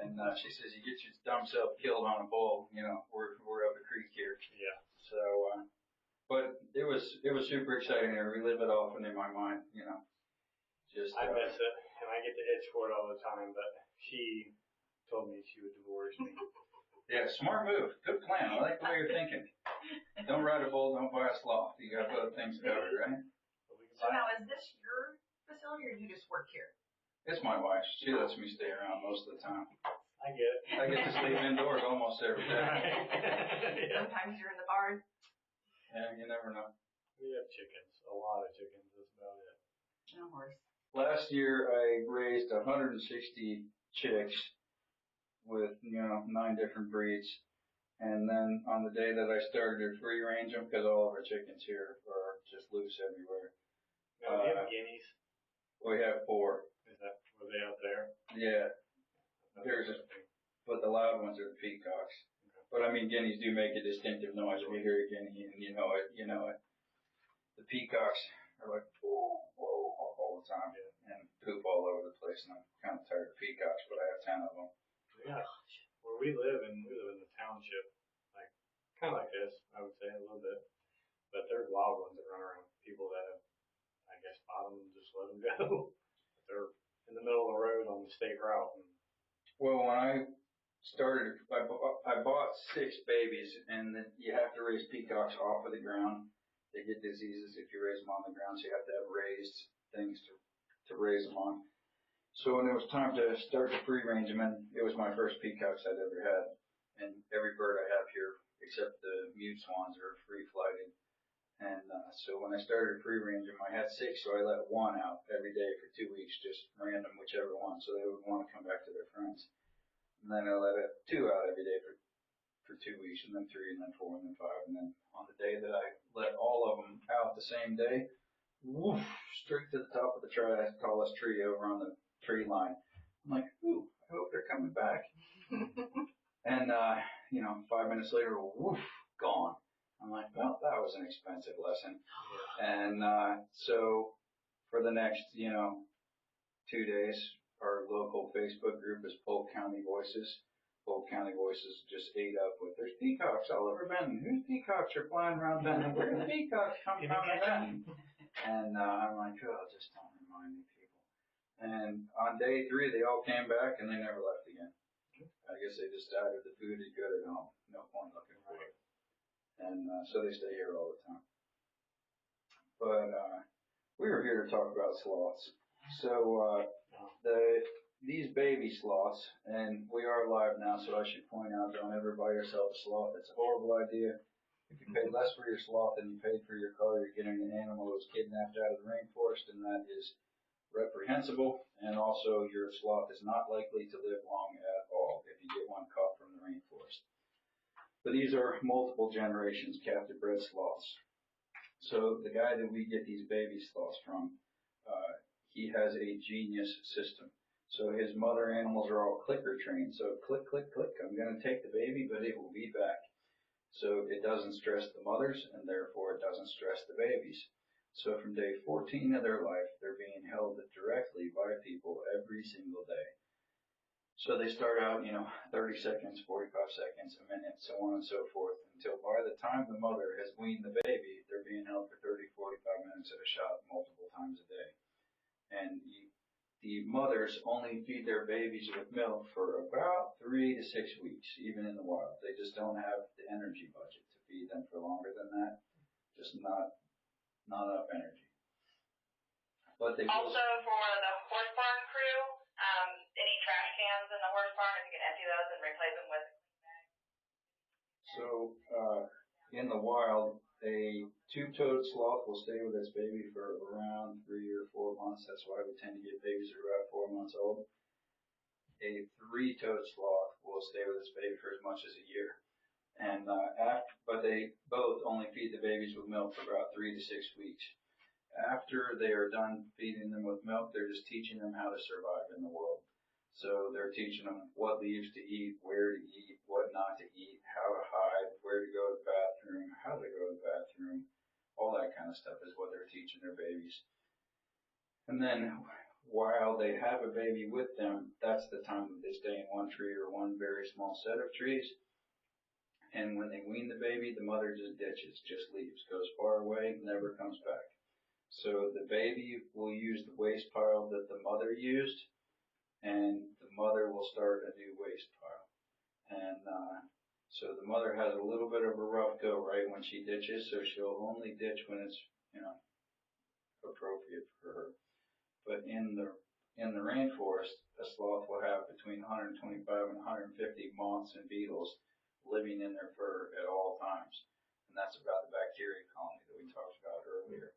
and she says you get your dumb self killed on a bull. We're up the creek here. Yeah. So, but it was super exciting. I relive it often in my mind. Just I miss it, and I get to itch for it all the time. But she told me she would divorce me. Yeah, smart move. Good plan. I like the way you're thinking. Don't ride a bull, don't buy a sloth. You got both things covered, right? So now, is this your facility, or do you just work here? It's my wife. She lets me stay around most of the time. I get it. I get to sleep indoors almost every day. Sometimes you're in the barn. Yeah, you never know. We have chickens. A lot of chickens. That's about it. No horse. Last year I raised 160 chicks with, 9 different breeds. And then on the day that I started to free range them, because all of our chickens here are just loose everywhere. Now, we have guineas. We have 4. Were they out there? Yeah. But the loud ones are the peacocks. Okay. But I mean, guineas do make a distinctive noise. If you hear a guinea and you know it. The peacocks are like, whoa, whoa, all the time. Yeah. And poop all over the place. And I'm kind of tired of peacocks, but I have 10 of them. Yeah. Where we live in the township, kind of like this, I would say, a little bit. But there's wild ones that run around. People that have, I guess, bought them and just let them go. But they're in the middle of the road on the state route. And Well, when I started, I bought 6 babies, and then you have to raise peacocks off of the ground. They get diseases if you raise them on the ground, so you have to have raised things to raise them on. So when it was time to start to free range them, and it was my first peacocks I'd ever had, and every bird I have here, except the mute swans, are free flighted. And so when I started free range them, I had 6, so I let 1 out every day for 2 weeks, just random, whichever one, so they would want to come back to their friends. And then I let 2 out every day for 2 weeks, and then 3, and then 4, and then 5, and then on the day that I let all of them out the same day, woof, straight to the top of the tallest tree over on the tree line. I'm like, ooh, I hope they're coming back. And 5 minutes later, woof, gone. I'm like, well, that was an expensive lesson. And so for the next, 2 days, our local Facebook group is Polk County Voices. Polk County Voices just ate up with, there's peacocks all over Benton. Whose peacocks are flying around Benton? Where do the peacocks come from in Benton? And I'm like, oh, just don't remind me, people. And on day 3, they all came back and they never left again. I guess they decided the food is good at home. No point looking for it. And so they stay here all the time. But we were here to talk about sloths. So these baby sloths, and we are live now, so I should point out, don't ever buy yourself a sloth. It's a horrible idea. If you paid less for your sloth than you paid for your car, you're getting an animal that was kidnapped out of the rainforest, and that is reprehensible. And also, your sloth is not likely to live long at all if you get one caught from the rainforest. But these are multiple generations captive bred sloths. So the guy that we get these baby sloths from, he has a genius system. So his mother animals are all clicker trained. So click, click, click. I'm going to take the baby, but it will be back. So it doesn't stress the mothers, and therefore it doesn't stress the babies. So from day 14 of their life, they're being held directly by people every single day. So they start out, 30 seconds, 45 seconds, a minute, so on and so forth, until by the time the mother has weaned the baby, they're being held for 30, 45 minutes at a shot multiple times a day. And the mothers only feed their babies with milk for about 3 to 6 weeks, even in the wild. They just don't have the energy budget to feed them for longer than that. Just not enough energy. But they also for the horse barn crew, any trash cans in the horse barn, if you can empty those and replace them with So, in the wild, a two-toed sloth will stay with its baby for around 3 or 4 months. That's why we tend to get babies that are about 4 months old. A three-toed sloth will stay with its baby for as much as a year. And but they both only feed the babies with milk for about 3 to 6 weeks. After they are done feeding them with milk, they're just teaching them how to survive in the world. So they're teaching them what leaves to eat, where to eat, what not to eat, how to hide, where to go to the bathroom, how to go to the bathroom. All that kind of stuff is what they're teaching their babies. And then while they have a baby with them, that's the time that they stay in one tree or one very small set of trees. And when they wean the baby, the mother just ditches, just leaves, goes far away, never comes back. So the baby will use the waste pile that the mother used, and the mother will start a new waste pile. And so the mother has a little bit of a rough go right when she ditches, so she'll only ditch when it's, appropriate for her. But in the rainforest, a sloth will have between 125 and 150 moths and beetles living in their fur at all times. And that's about the bacteria colony that we talked about earlier.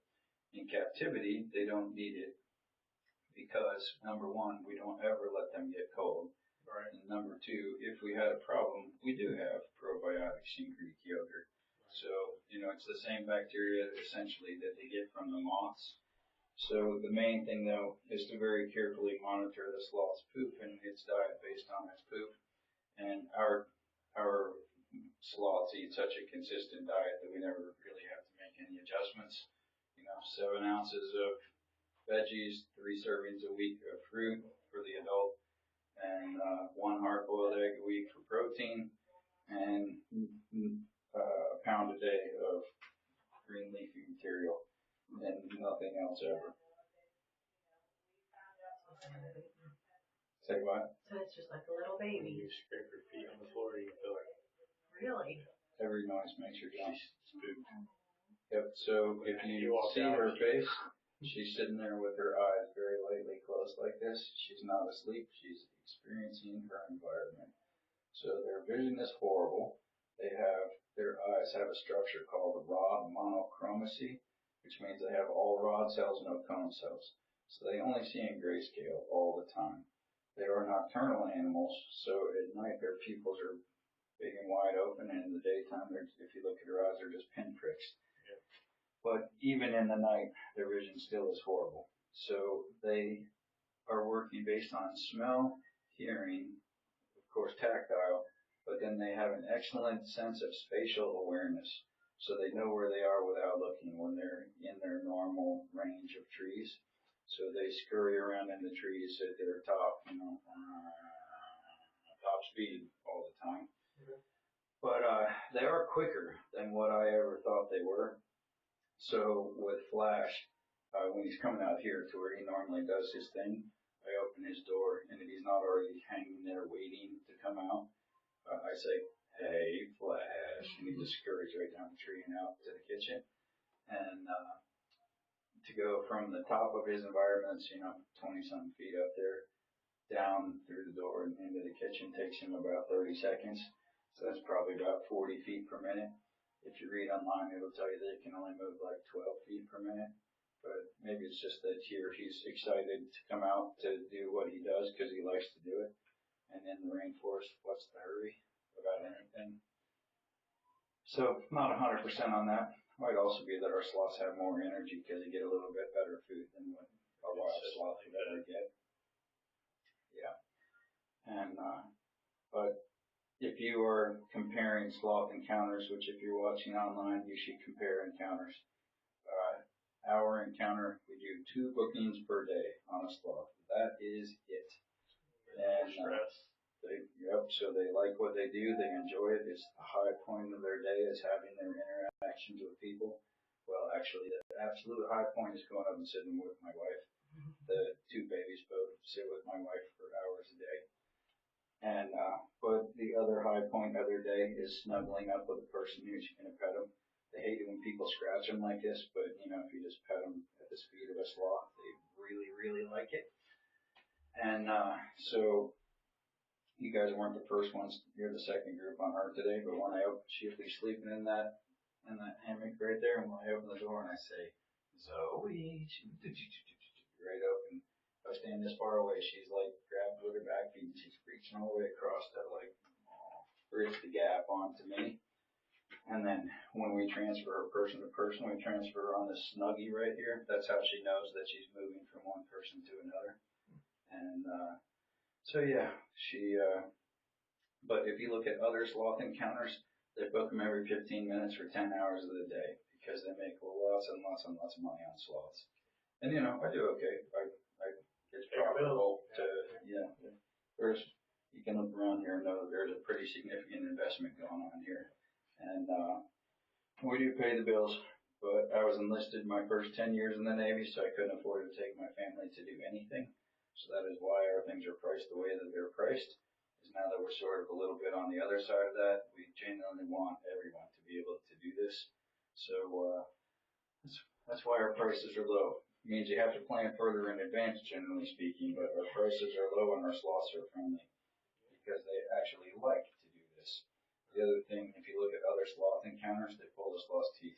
In captivity, they don't need it because, number one, we don't ever let them get cold. Right. And number two, if we had a problem, we do have probiotics in Greek yogurt. So, it's the same bacteria essentially that they get from the moths. So the main thing, though, is to very carefully monitor the sloth's poop and its diet based on its poop. And our sloths eat such a consistent diet that we never really have to make any adjustments. 7 ounces of veggies, 3 servings a week of fruit for the adult, and 1 hard-boiled egg a week for protein, and a pound a day of green leafy material, and nothing else ever. Say what? So it's just like a little When baby. you scrape your feet on the floor, you feel like Really? Every noise makes her jump. she's spooked. Yep, so if you see her face, she's sitting there with her eyes very lightly closed like this. She's not asleep, she's experiencing her environment. So their vision is horrible. Their eyes have a structure called rod monochromacy, which means they have all rod cells, no cone cells. So they only see in grayscale all the time. They are nocturnal animals, so at night their pupils are big and wide open, and in the daytime, if you look at their eyes, they're just pinpricks. Yeah. But even in the night, their vision still is horrible. So they are working based on smell, hearing, of course, tactile, but then they have an excellent sense of spatial awareness. So they know where they are without looking when they're in their normal range of trees. So they scurry around in the trees at their top, top speed all the time. Mm-hmm. But they are quicker than what I ever thought they were. So with Flash, when he's coming out here to where he normally does his thing, I open his door, and if he's not already hanging there waiting to come out, I say, "Hey, Flash," and he just scurries right down the tree and out to the kitchen. And to go from the top of his environments, 20-something feet up there, down through the door and into the kitchen takes him about 30 seconds. So that's probably about 40 feet per minute. If you read online, it'll tell you that it can only move like 12 feet per minute. But maybe it's just that here he's excited to come out to do what he does because he likes to do it. And in the rainforest, what's the hurry about anything? So not 100% on that. Might also be that our sloths have more energy because they get a little bit better food than what a wild sloth would ever get. Yeah. And, but if you are comparing sloth encounters, which if you're watching online, you should compare encounters. Our encounter, we do 2 bookings per day on a sloth. That is it. And so they like what they do. They enjoy it. It's the high point of their day is having their interactions with people. Well, actually, the absolute high point is going up and sitting with my wife. The 2 babies both sit with my wife for hours a day. And, but the other high point of their day is snuggling up with a person who's going to pet them. They hate it when people scratch them like this, but, if you just pet them at the speed of a sloth, they really, really like it. And, so you guys weren't the first ones. You're the second group on her today. But when I open, she'll be sleeping in that hammock right there. And when I open the door and I say, Zoe, she right open. If I stand this far away, she's like grabbed with her back feet and she's reaching all the way across to like bridge the gap onto me. And then when we transfer her person to person, we transfer her on this snuggie right here. That's how she knows that she's moving from one person to another. And so yeah, but if you look at other sloth encounters, they book them every 15 minutes for 10 hours of the day because they make lots and lots and lots of money on sloths. And you know, I do okay. It's profitable to, you can look around here and know that there's a pretty significant investment going on here. And, we do pay the bills, but I was enlisted my first 10 years in the Navy, so I couldn't afford to take my family to do anything. So that is why our things are priced the way that they're priced. Is now that we're sort of a little bit on the other side of that, we genuinely want everyone to be able to do this. So, that's why our prices are low. It means you have to plan further in advance, generally speaking, but our prices are low and our sloths are friendly because they actually like to do this. The other thing, if you look at other sloth encounters, they pull the sloth's teeth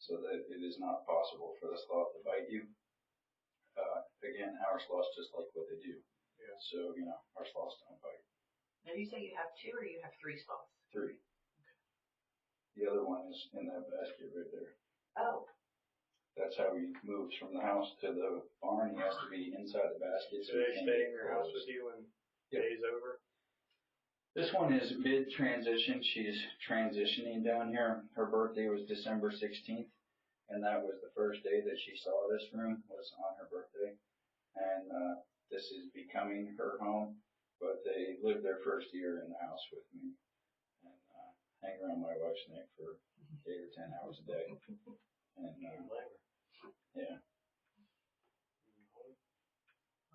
so that it is not possible for the sloth to bite you. Again, our sloths just like what they do. Yeah. So, you know, our sloths don't bite. Now you say you have 2 or you have 3 sloths? 3. Okay. The other one is in that basket right there. Oh. That's how he moves from the house to the barn. He has to be inside the basket. So they stay in your house with you when day's over? This one is mid-transition. She's transitioning down here. Her birthday was December 16th, and that was the first day that she saw this room, was on her birthday. And this is becoming her home, but they lived their first year in the house with me and hang around my wife's neck for 8 or 10 hours a day. And yeah.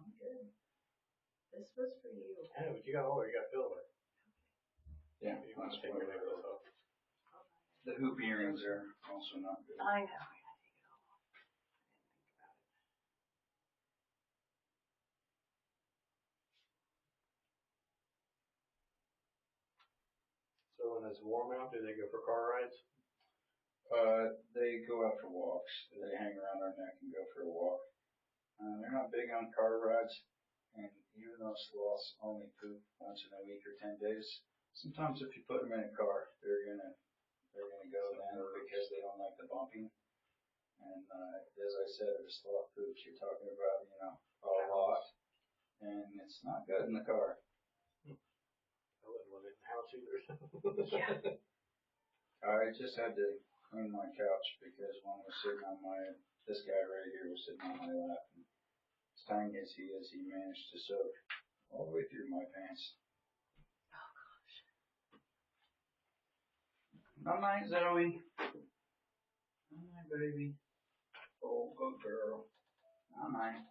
I'm good. This was for you. Yeah, but you got older, you got filler. Yeah, you want to take your necklace off. The hoop earrings are also not good. I know. I gotta take it all off. I didn't think about it. So when it's warm out, do they go for car rides? They go out for walks. They hang around our neck and go for a walk. They're not big on car rides, and even though sloths only poop once in a week or 10 days, sometimes if you put them in a car, they're gonna go then because they don't like the bumping. And as I said, if a sloth poops, you're talking about, you know, a lot, and it's not good in the car. I wouldn't want it in the house either. Yeah. I just had to clean my couch because one was sitting on this guy right here was sitting on my lap. And as tiny as he is, he managed to soak all the way through my pants. Oh gosh. Not night, Zoe. Not night, baby. Oh, good girl. Not night.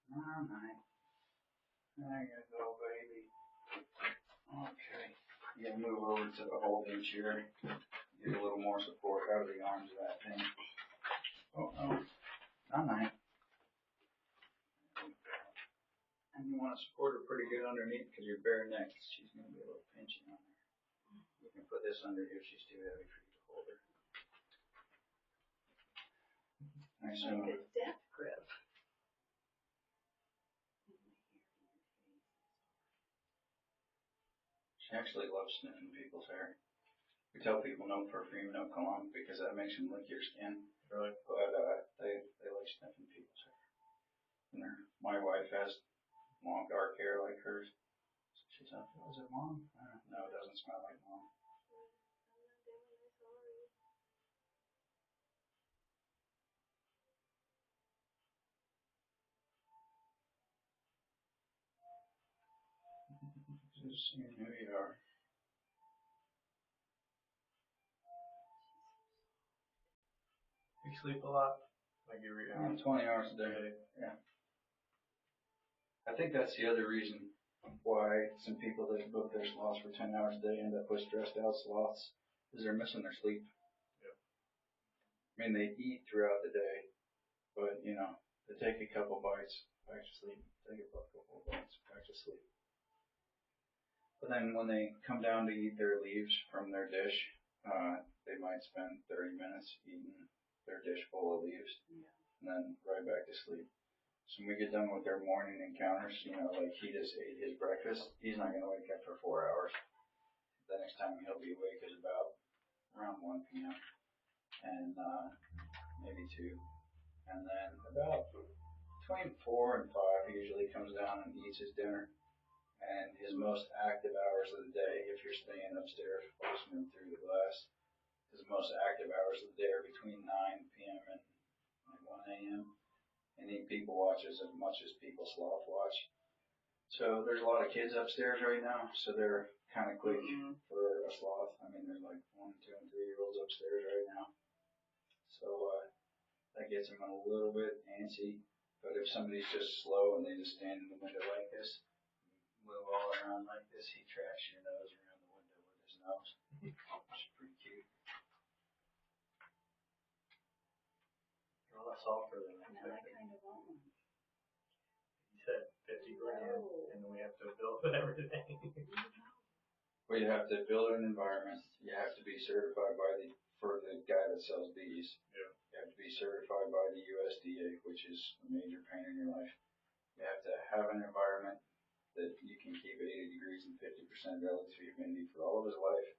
Not night. There you go, baby. Okay. Yeah, move over to the holding chair. Get a little more support out of the arms of that thing. Oh. Not night. And you want to support her pretty good underneath because you're bare necked. She's going to be a little pinchy on there. You can put this under here. She's too heavy for you to hold her. Nice. Like a death grip. She actually loves sniffing people's hair. We tell people no perfume, no cologne because that makes them lick your skin. Really? But they like sniffing people's hair. And my wife has long dark hair like hers. So she's like, oh, is it mom? No, it doesn't smell like mom. Just seeing who you are. You sleep a lot? Like you read 20 hours a day. Yeah. I think that's the other reason why some people that book their sloths for 10 hours a day end up with stressed out sloths is they're missing their sleep. Yep. I mean, they eat throughout the day, but, you know, they take a couple bites, back to sleep. Take a couple bites, back to sleep. But then when they come down to eat their leaves from their dish, they might spend 30 minutes eating their dish full of leaves, and then right back to sleep. So when we get done with their morning encounters, like he just ate his breakfast, he's not going to wake up for 4 hours. The next time he'll be awake is about around 1 p.m. and maybe 2. And then about between 4 and 5 he usually comes down and eats his dinner. And his most active hours of the day, if you're staying upstairs watching him through the glass, his most active hours of the day are between 9 p.m. and 1 a.m. And he people watches as much as people sloth watch. So there's a lot of kids upstairs right now, so they're kind of quick for a sloth. I mean, there's like 1, 2, and 3-year-olds upstairs right now. So that gets them a little bit antsy. But if somebody's just slow and they just stand in the window like this, move all around like this, he tracks your nose around the window with his nose, which is pretty cute. They're a lot softer than I Now I expected. kind of want one. You said 50 grand, and then we have to build everything. Well, you have to build an environment. You have to be certified for the guy that sells bees. Yeah. You have to be certified by the USDA, which is a major pain in your life. You have to have an environment that you can keep at 80 degrees and 50% relative humidity for all of his life.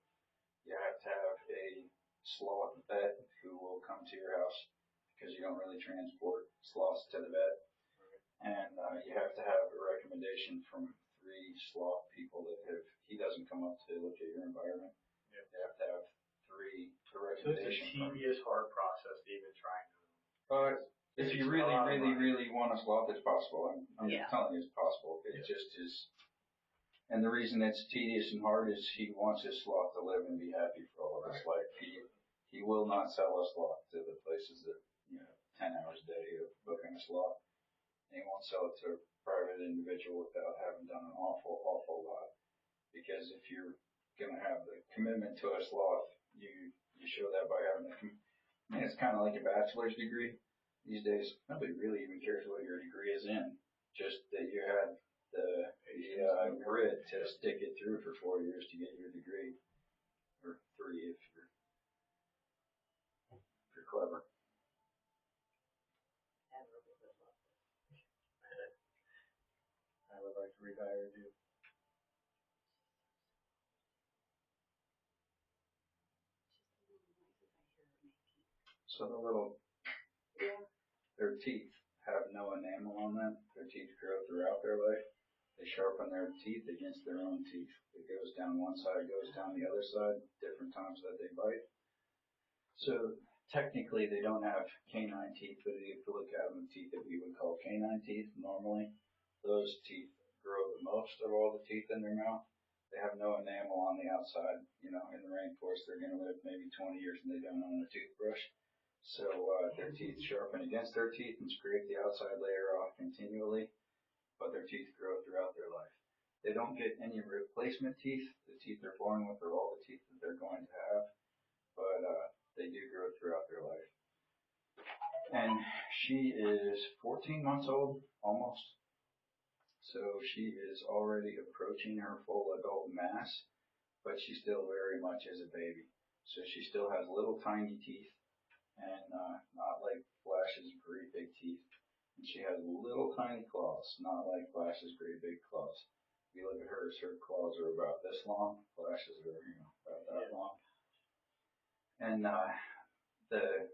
You have to have a sloth vet who will come to your house because you don't really transport sloths to the vet. And you have to have a recommendation from 3 sloth people he doesn't come up to look at your environment. Yeah. You have to have 3 So recommendation it's a tedious, hard process to even try and do. If you really want a sloth, it's possible. I'm telling you it's possible. It just is. And the reason it's tedious and hard is he wants his sloth to live and be happy for all of his life. He will not sell a sloth to the places that, 10 hours a day of booking a sloth. And he won't sell it to a private individual without having done an awful lot. Because if you're going to have the commitment to a sloth, you show that by having it's kind of like a bachelor's degree. These days, nobody really even cares what your degree is in. Just that you had the grit to stick it through for 4 years to get your degree, or 3 if you're clever. I would like to retire too. So their teeth have no enamel on them. Their teeth grow throughout their life. They sharpen their teeth against their own teeth. It goes down one side, goes down the other side, different times that they bite. So technically they don't have canine teeth, but if you look at them, the teeth that we would call canine teeth normally, those teeth grow the most of all the teeth in their mouth. They have no enamel on the outside. In the rainforest, they're going to live maybe 20 years and they don't own a toothbrush. So their teeth sharpen against their teeth and scrape the outside layer off continually, but their teeth grow throughout their life. They don't get any replacement teeth. The teeth they're born with are all the teeth that they're going to have, but they do grow throughout their life. And she is 14 months old, almost. So she is already approaching her full adult mass, but she still very much is a baby. So she still has little tiny teeth and not like Flash's great big teeth. And she has little tiny claws, not like Flash's great big claws. If you look at hers, her claws are about this long. Flash's are, about that long. And the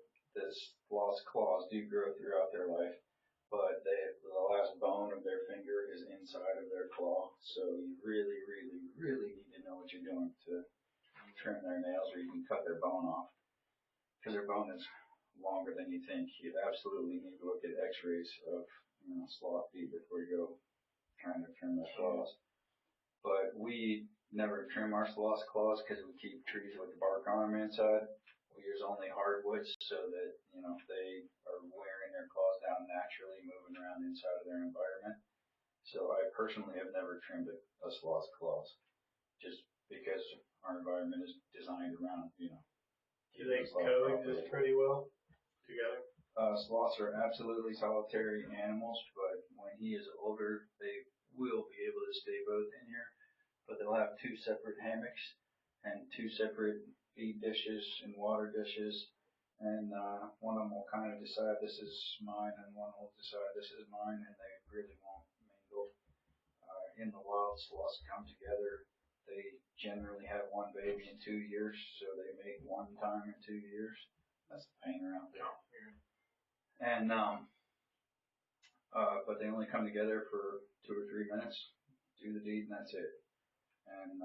sloth's claws do grow throughout their life, but the last bone of their finger is inside of their claw. So you really, really, really need to know what you're doing to trim their nails, or you can cut their bone off. Because their bone is longer than you think. You absolutely need to look at x-rays of sloth feet before you go trying to trim their claws. But we never trim our sloth's claws because we keep trees with the bark on them inside. We use only hardwoods so that, they are wearing their claws down naturally, moving around inside of their environment. So I personally have never trimmed a sloth's claws just because our environment is designed around, Do they coexist pretty well together? Sloths are absolutely solitary animals, but when he is older, they will be able to stay both in here. but they'll have 2 separate hammocks and 2 separate feed dishes and water dishes. And one of them will kind of decide this is mine, and one will decide this is mine, and they really won't mingle. In the wild, sloths come together. They generally have 1 baby in 2 years, so they mate 1 time in 2 years. That's the pain around there. And but they only come together for 2 or 3 minutes, do the deed, and that's it. And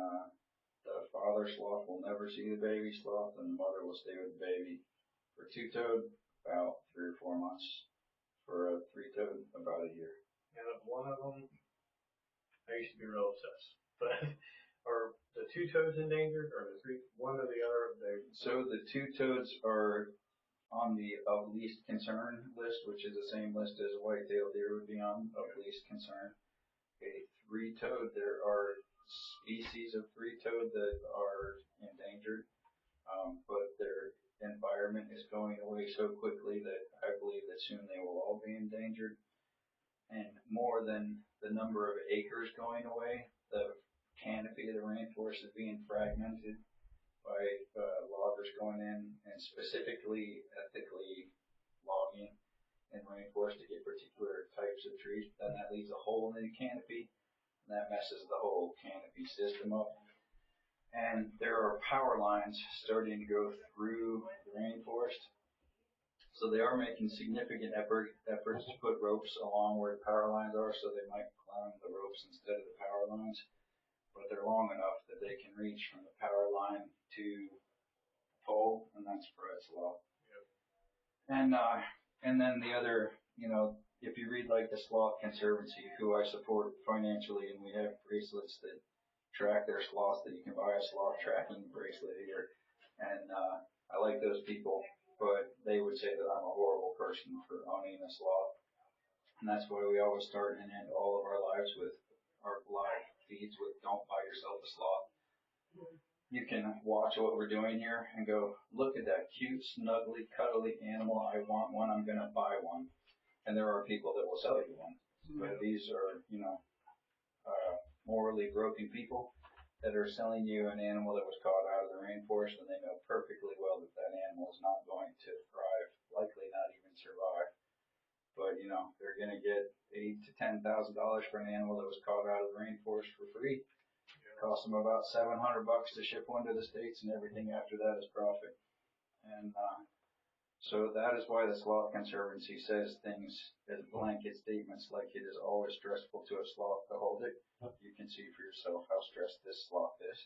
the father sloth will never see the baby sloth, and the mother will stay with the baby. For 2-toed, about 3 or 4 months. For a 3-toed, about a year. And one of them, I used to be real obsessed, but are the 2-toes endangered, or the 3? One or the other? So the 2-toads are on the of least concern list, which is the same list as a white-tailed deer would be on, of least concern. A 3-toed, there are species of 3-toed that are endangered, but their environment is going away so quickly that I believe that soon they will all be endangered. And more than the number of acres going away, the canopy of the rainforest is being fragmented by loggers going in and specifically ethically logging in rainforest to get particular types of trees. Then that leaves a hole in the canopy, and that messes the whole canopy system up. And there are power lines starting to go through the rainforest. So they are making significant efforts to put ropes along where the power lines are, so they might climb the ropes instead of the power lines. But they're long enough that they can reach from the power line to the pole, and that's Fred Sloth. Yep. And then the other, if you read like the Sloth Conservancy, who I support financially, and we have bracelets that track their sloths, that you can buy a sloth tracking bracelet here. And I like those people, but they would say that I'm a horrible person for owning a sloth. And that's why we always start and end all of our lives with our live feeds with "Don't buy yourself a sloth." You can watch what we're doing here and go, look at that cute, snuggly, cuddly animal. I want one. I'm going to buy one. And there are people that will sell you one. But these are, morally broken people that are selling you an animal that was caught out of the rainforest, and they know perfectly well that that animal is not going to thrive, likely not even survive. But, they're going to get $8,000 to $10,000 for an animal that was caught out of the rainforest for free. It costs them about $700 to ship one to the States, and everything after that is profit. And so that is why the Sloth Conservancy says things as blanket statements like it is always stressful to a sloth to hold it. You can see for yourself how stressed this sloth is.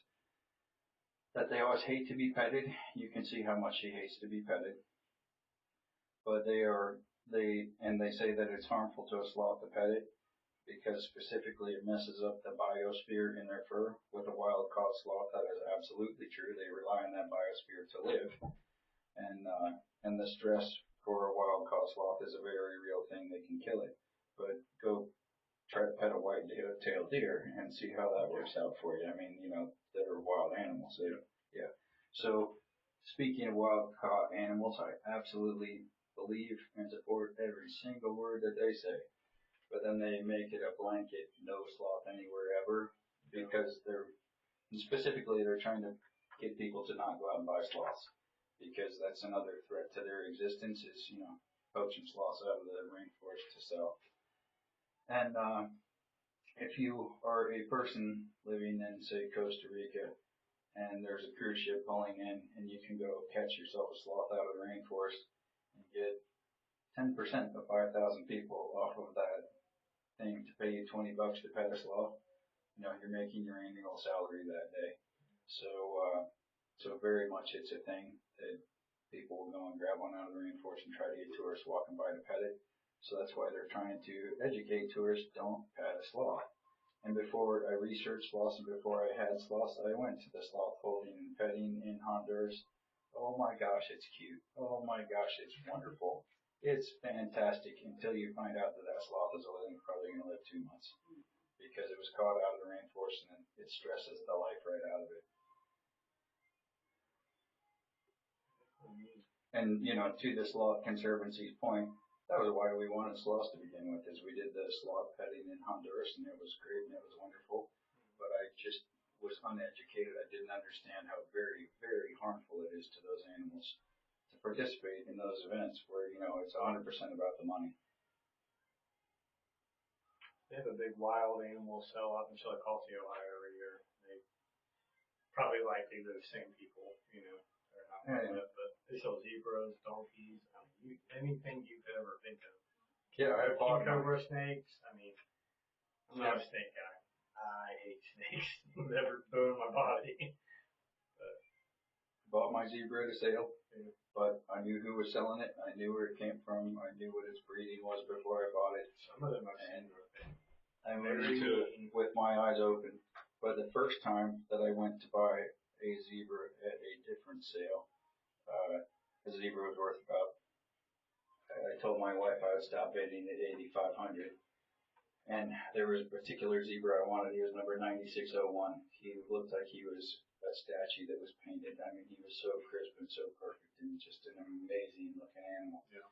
That they always hate to be petted. You can see how much she hates to be petted. But they say that it's harmful to a sloth to pet it because specifically it messes up the biosphere in their fur. With a wild caught sloth, that is absolutely true. They rely on that biosphere to live. And the stress for a wild caught sloth is a very real thing that can kill it. But go try to pet a white-tailed deer and see how that works out for you. I mean, they're wild animals. Yeah. So speaking of wild caught animals, I absolutely believe and support every single word that they say. But then they make it a blanket no sloth anywhere ever because they're trying to get people to not go out and buy sloths. Because that's another threat to their existence is, poaching sloths out of the rainforest to sell. And if you are a person living in, say, Costa Rica, and there's a cruise ship pulling in, and you can go catch yourself a sloth out of the rainforest and get 10% of 5,000 people off of that thing to pay you $20 to pet a sloth, you're making your annual salary that day. So very much it's a thing that people will go and grab one out of the rainforest and try to get tourists walking by to pet it. So that's why they're trying to educate tourists, don't pet a sloth. And before I researched sloths and before I had sloths, I went to the sloth holding and petting in Honduras. Oh my gosh, it's cute. Oh my gosh, it's wonderful. It's fantastic until you find out that sloth is probably going to live 2 months because it was caught out of the rainforest and it stresses the life right out of it. And, to the Sloth Conservancy's point, that was why we wanted sloths to begin with, is we did the sloth petting in Honduras, and it was great, and it was wonderful. But I just was uneducated. I didn't understand how very, very harmful it is to those animals to participate in those events where, it's 100% about the money. They have a big wild animal sell out in Chillicothe, Ohio every year. They probably likely the same people, they're not like that, but they sell zebras, donkeys, anything you could ever think of. Yeah, I bought cobra snakes. I'm not a snake guy. I hate snakes. Never bone in my body. bought my zebra at a sale, Yeah. but I knew who was selling it. I knew where it came from. I knew what its breeding was before I bought it. Some of them I've seen. I went into it with my eyes open. But the first time that I went to buy a zebra at a different sale, the zebra was worth about, I told my wife I would stop bidding at $8,500. And there was a particular zebra I wanted. He was number 9601. He looked like he was a statue that was painted. He was so crisp and so perfect and just an amazing looking animal. Yeah.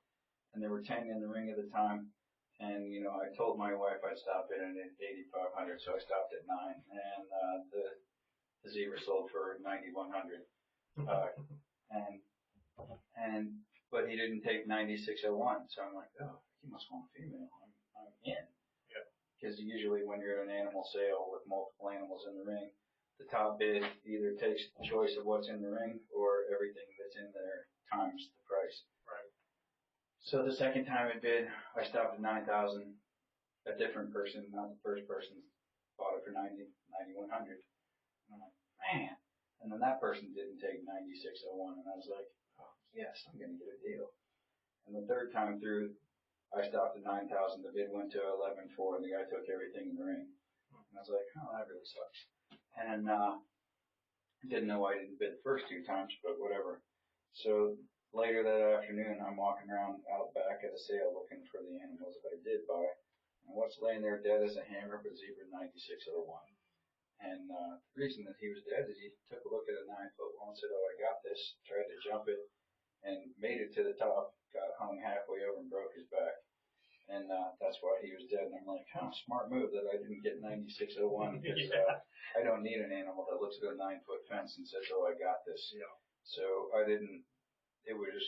And there were 10 in the ring at the time. And, I told my wife I'd stop bidding at $8,500, so I stopped at 9. And, the zebra sold for $9,100. But he didn't take 9601. So I'm like, oh, he must want a female. I'm in. Because usually when you're at an animal sale with multiple animals in the ring, the top bid either takes the choice of what's in the ring or everything that's in there times the price. Right. So the second time I bid, I stopped at 9,000. A different person, not the first person, bought it for 9,100. And I'm like, man. And then that person didn't take 9601, and I was like, oh yes, I'm gonna get a deal. And the third time through, I stopped at 9,000. The bid went to 11,400, and the guy took everything in the ring. And I was like, oh, that really sucks. And didn't know why I didn't bid the first two times, but whatever. So later that afternoon, I'm walking around out back at a sale looking for the animals that I did buy. And what's laying there dead as a hammer but zebra 9601. And the reason that he was dead is he took a look at a 9-foot wall and said, oh, I got this, tried to jump it, and made it to the top, got hung halfway over and broke his back. And that's why he was dead. And I'm like, smart move that I didn't get 9601 because I don't need an animal that looks at a 9-foot fence and says, oh, I got this. Yeah. So I didn't, it was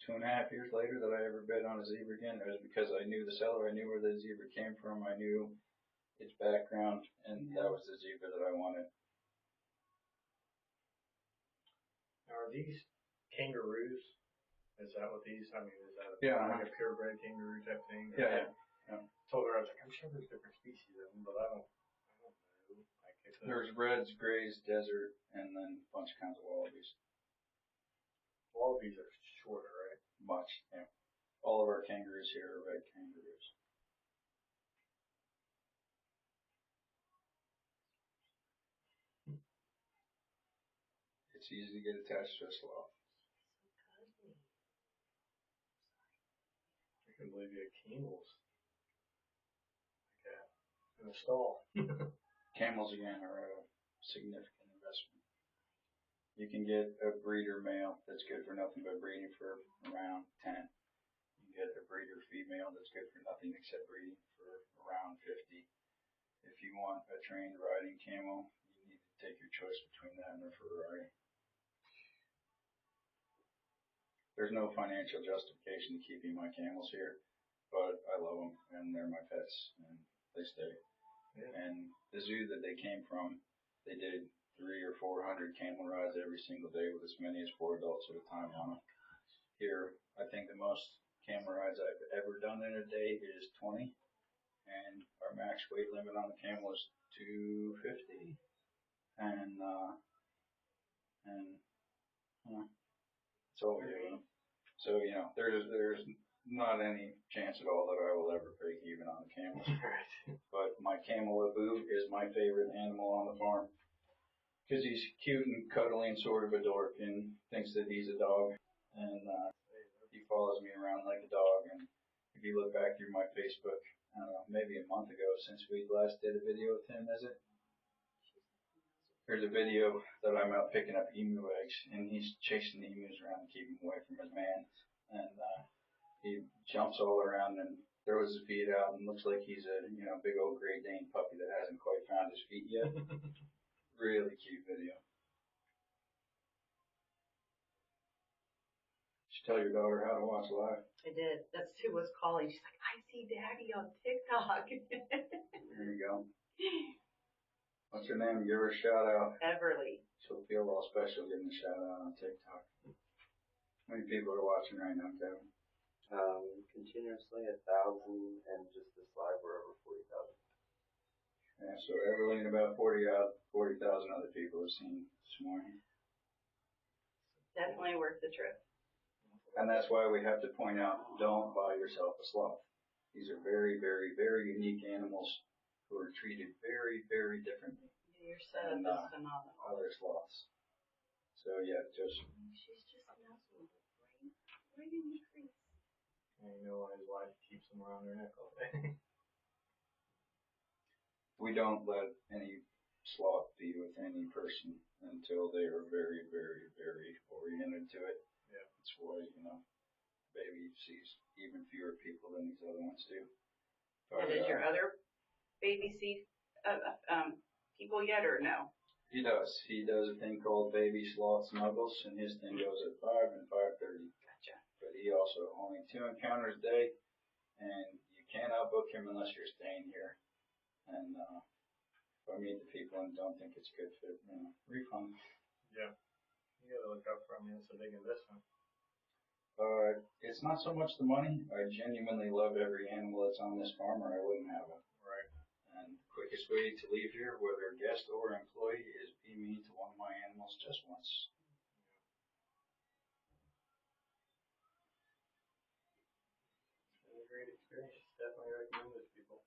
2.5 years later that I ever bid on a zebra again. It was because I knew the seller, I knew where the zebra came from, I knew its background, and that was the zebra that I wanted. Now, are these kangaroos? Is that what these? Is that like a purebred kangaroo type thing? Yeah. Told her I was like, I'm sure there's different species of them, but I don't know. There's reds, grays, desert, and then a bunch of kinds of wallabies. Wallabies are shorter, right? Much, yeah. All of our kangaroos here are red kangaroos. It's easy to get attached to a sloth. I can't believe you had camels. Like that. In a stall. Camels, again, are a significant investment. You can get a breeder male that's good for nothing but breeding for around 10. You can get a breeder female that's good for nothing except breeding for around 50. If you want a trained riding camel, you need to take your choice between that and a Ferrari. There's no financial justification to keeping my camels here, but I love them and they're my pets and they stay. Yeah. And the zoo that they came from, they did 300 or 400 camel rides every single day with as many as 4 adults at a time on them. Here, I think the most camel rides I've ever done in a day is 20, and our max weight limit on the camel is 250, and that's all we do. So there's not any chance at all that I will ever break even on the camels. But my camel Abu is my favorite animal on the farm because he's cute and cuddly and sort of a dork and thinks that he's a dog, and he follows me around like a dog. And if you look back through my Facebook, I don't know, maybe a month ago since we last did a video with him, is it? There's a video that I'm out picking up emu eggs, and he's chasing the emus around and keeping them away from his man. And he jumps all around and throws his feet out and looks like he's a, big old Great Dane puppy that hasn't quite found his feet yet. Really cute video. You should tell your daughter how to watch live. I did. That's who was calling. She's like, I see Daddy on TikTok. There you go. What's her name? Give her a shout out. Everly. She'll feel all special getting a shout out on TikTok. How many people are watching right now, Kevin? Continuously 1,000, and just this live we're over 40,000. Yeah, so Everly and about 40,000 other people have seen this morning. Definitely worth the trip. And that's why we have to point out, don't buy yourself a sloth. These are very, very, very unique animals who are treated very, very differently Your setup than is phenomenal. other sloths. So yeah, just She's just nuzzled right in the crease. And you know why his wife keeps him around her neck all day. we don't let any sloth be with any person until they are very, very, very oriented to it. Yeah. That's why, baby sees even fewer people than these other ones do. But, Did your other baby see people yet or no? He does. He does a thing called baby sloth snuggles, and his thing goes at 5 and 5:30. Gotcha. But he also only 2 encounters a day, and you can't outbook him unless you're staying here. And if I meet the people and don't think it's a good fit, refund. Yeah. You gotta look up for him. It's a big investment. It's not so much the money. I genuinely love every animal that's on this farm, or I wouldn't have it. Right. And the quickest way to leave here, whether guest or employee, is be mean to one of my animals just once. It's been a great experience. Definitely recommend it to people.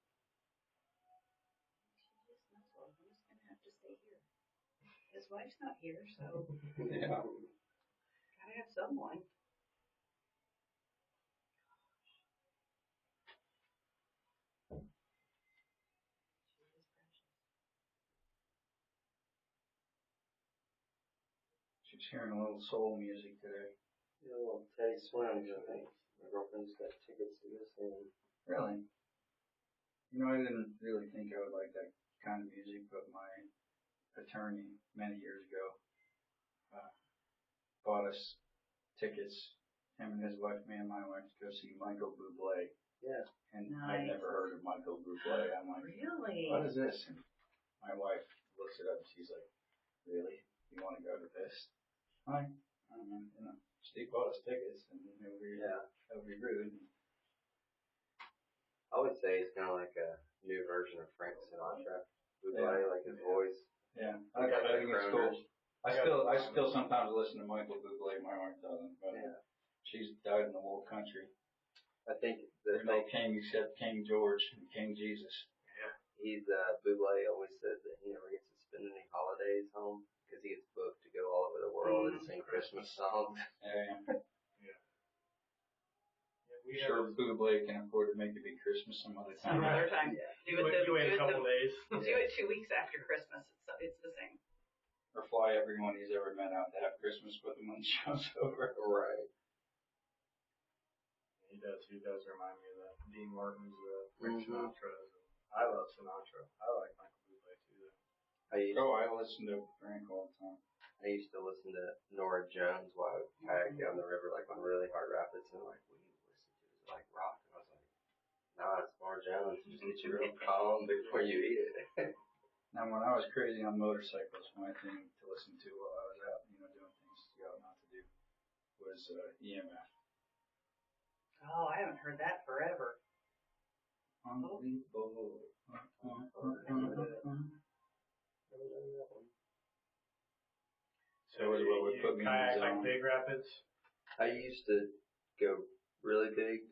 She just nuzzled. I'm just gonna have to stay here. His wife's not here, so Yeah. gotta have someone. She's hearing a little soul music today. Yeah, well, Teddy Swims, I think. My girlfriend's got tickets to this thing. Really? I didn't really think I would like that kind of music, but my attorney many years ago bought us tickets, him and his wife, me and my wife, to go see Michael Bublé. Yeah. And Nice. I'd never heard of Michael Bublé. I'm like, Really? what is this? And my wife looks it up and she's like, really? You want to go to this? Fine. I mean, Steve bought us tickets, and that would be rude. I would say it's kind of like a new version of Frank Sinatra. Bublé, like his voice. Yeah, I think it's cool. I still sometimes listen to Michael Bublé. My wife doesn't, but she's died in the whole country. I think there's no king except King George and King Jesus. Yeah. He's Bublé always says that he never gets to spend any holidays home because he gets booked to go all over the world and sing Christmas songs. Yeah. We sure Bublé can afford to make it be Christmas some other time. Some other time. Do it a couple days. Do it 2 weeks after Christmas. It's the same. Or fly everyone he's ever met out to have Christmas with him when the show's over. Right. He does remind me of that. Dean Martin's Frank Sinatra. I love Sinatra. I like Michael Bublé too, though. I listen to Frank all the time. I used to listen to Norah Jones while I kayaked down the river, like on really hard rapids, and like, what do you listen to? Is it like rock? And I was like, nah, it's Norah Jones. Just get you real calm before you eat it. Now, when I was crazy on motorcycles, my thing to listen to while I was out, doing things you ought not to do, was EMF. Oh, I haven't heard that forever. Unbelievable. So you kayak like big rapids? I used to go really big.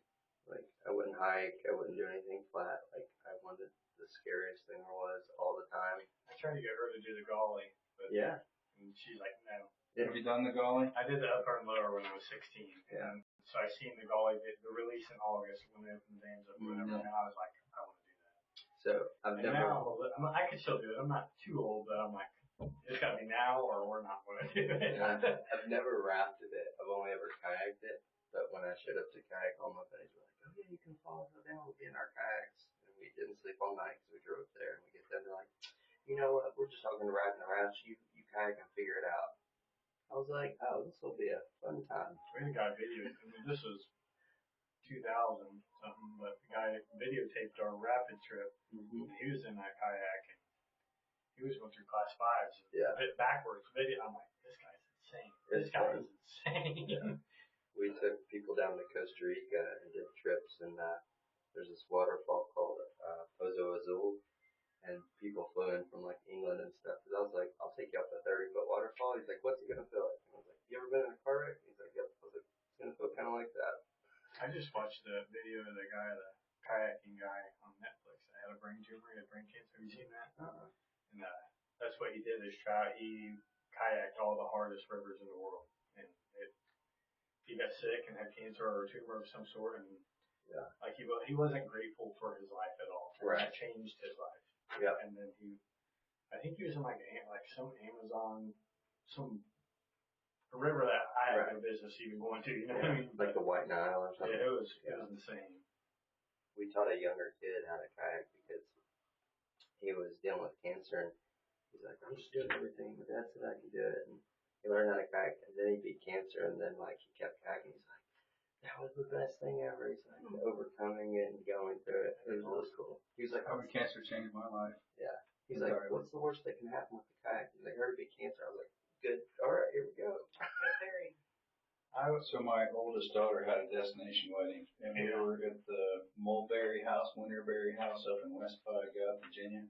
Like, I wouldn't hike. I wouldn't do anything flat. Like, I wanted the scariest thing there was all the time. I tried to get her to do the Golly. But and she's like, no. Have you done the Golly? I did the upper and lower when I was 16. Yeah. And so I seen the Golly, the release in August when they opened the dams up or whatever, and I was like, I want to do that. So I've never. I could still do it. I'm not too old, but I'm like, it's got to be now or we're not going to do it. I've never rafted it. I've only ever kayaked it. But when I showed up to kayak, all my buddies were like, "Oh yeah, you can follow us down. We'll be in our kayaks." And we didn't sleep all night because we drove there. And we get there, and they're like, "You know what? We're just all gonna ride in the raft. You kayak and figure it out." I was like, "Oh, this will be a fun time." We had a guy videoed. I mean, this was 2000 something, but the guy videotaped our rapid trip. Mm-hmm. He was in that kayak and he was going through class fives, Yeah. a bit backwards video. I'm like, this guy's insane. This It's guy fun. is insane. Yeah. We took people down to Costa Rica and did trips, and there's this waterfall called Pozo Azul, and people flew in from like England and stuff. Cause I was like, "I'll take you up a 30-foot waterfall." He's like, "What's it gonna feel like?" And I was like, "You ever been in a car wreck?" He's like, "Yep." I was like, "It's gonna feel kind of like that." I just watched the video of the guy, the kayaking guy on Netflix. I had a brain tumor, he had brain cancer. Have you seen that? And that's what he did. He kayaked all the hardest rivers in the world, and he got sick and had cancer or a tumor of some sort, and like he wasn't grateful for his life at all. And Right. that changed his life. Yeah. And then I think he was in like some Amazon, a river that I had no business even going to. You know what I mean? Like the White Nile or something. Yeah, it was insane. We taught a younger kid how to kayak because he was dealing with cancer, and he's like, "I'm just doing everything. My dad said I can do it." And he learned how to kayak, and then he beat cancer, and then like he kept kayaking. He's like, "That was the best thing ever." He's like overcoming it and going through it. It was really cool. He was like, Having cancer changed my life. Yeah. He's like, "What's the worst that can happen with the kayak?" He's like, "I heard it beat cancer." I was like, "Good. All right, here we go." Very. So my oldest daughter had a destination wedding, and we were at the Mulberry House, Winterberry House up in West Pygott, Virginia,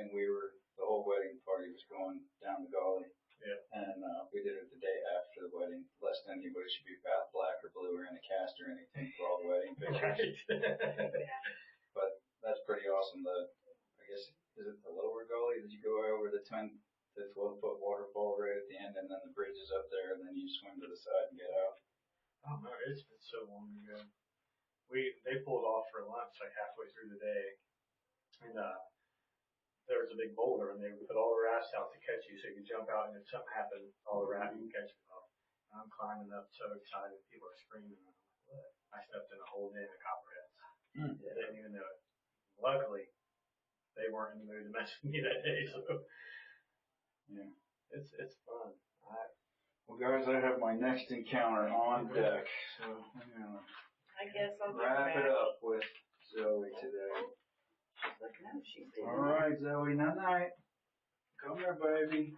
and the whole wedding party was going down the gully. Yeah. And we did it the day after the wedding, lest anybody should be black or blue or in a cast or anything for all the wedding pictures. But that's pretty awesome. I guess, is it the lower gully? Did you go over the 10 to 12-foot waterfall right at the end, and then the bridge is up there, and then you swim to the side and get out? I don't know. It's been so long ago. They pulled off for lunch like halfway through the day, and there was a big boulder, and they put all the rafts out to catch you, so you could jump out, and if something happened, all the rafts can catch you off. And I'm climbing up, so excited. People are screaming. I'm like, what? I stepped in a whole den of copperheads. I didn't even know it. Luckily, they weren't in the mood to mess with me that day, so Yeah. it's fun. Well, guys, I have my next encounter on deck, so I'm gonna I guess I'll get wrap back. it up with Zoe today. She's like, no, she's doing All right, Zoe, night night. Come here, baby.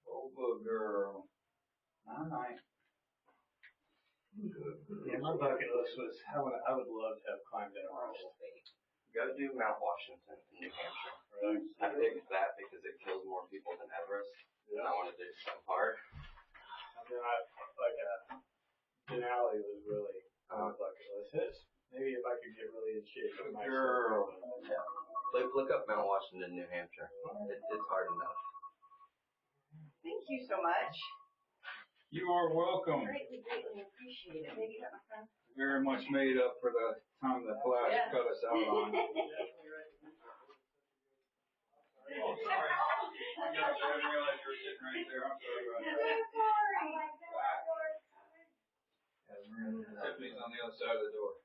Oh, good girl. Night night. Yeah, my bucket list was I would love to have climbed Everest. Go do Mount Washington in New Hampshire. Right. I picked that because it kills more people than Everest, and I want to do something hard. And then Denali was really on my bucket list. Maybe if I could get really in shape. Good girl. Look up Mount Washington, New Hampshire. It's hard enough. Thank you so much. You are welcome. Greatly appreciate it. Maybe that, my friend. Very much made up for the time the flash cut us out on. Oh, sorry. I didn't realize you were sitting right there. I'm sorry about that. Tiffany's on the other side of the door.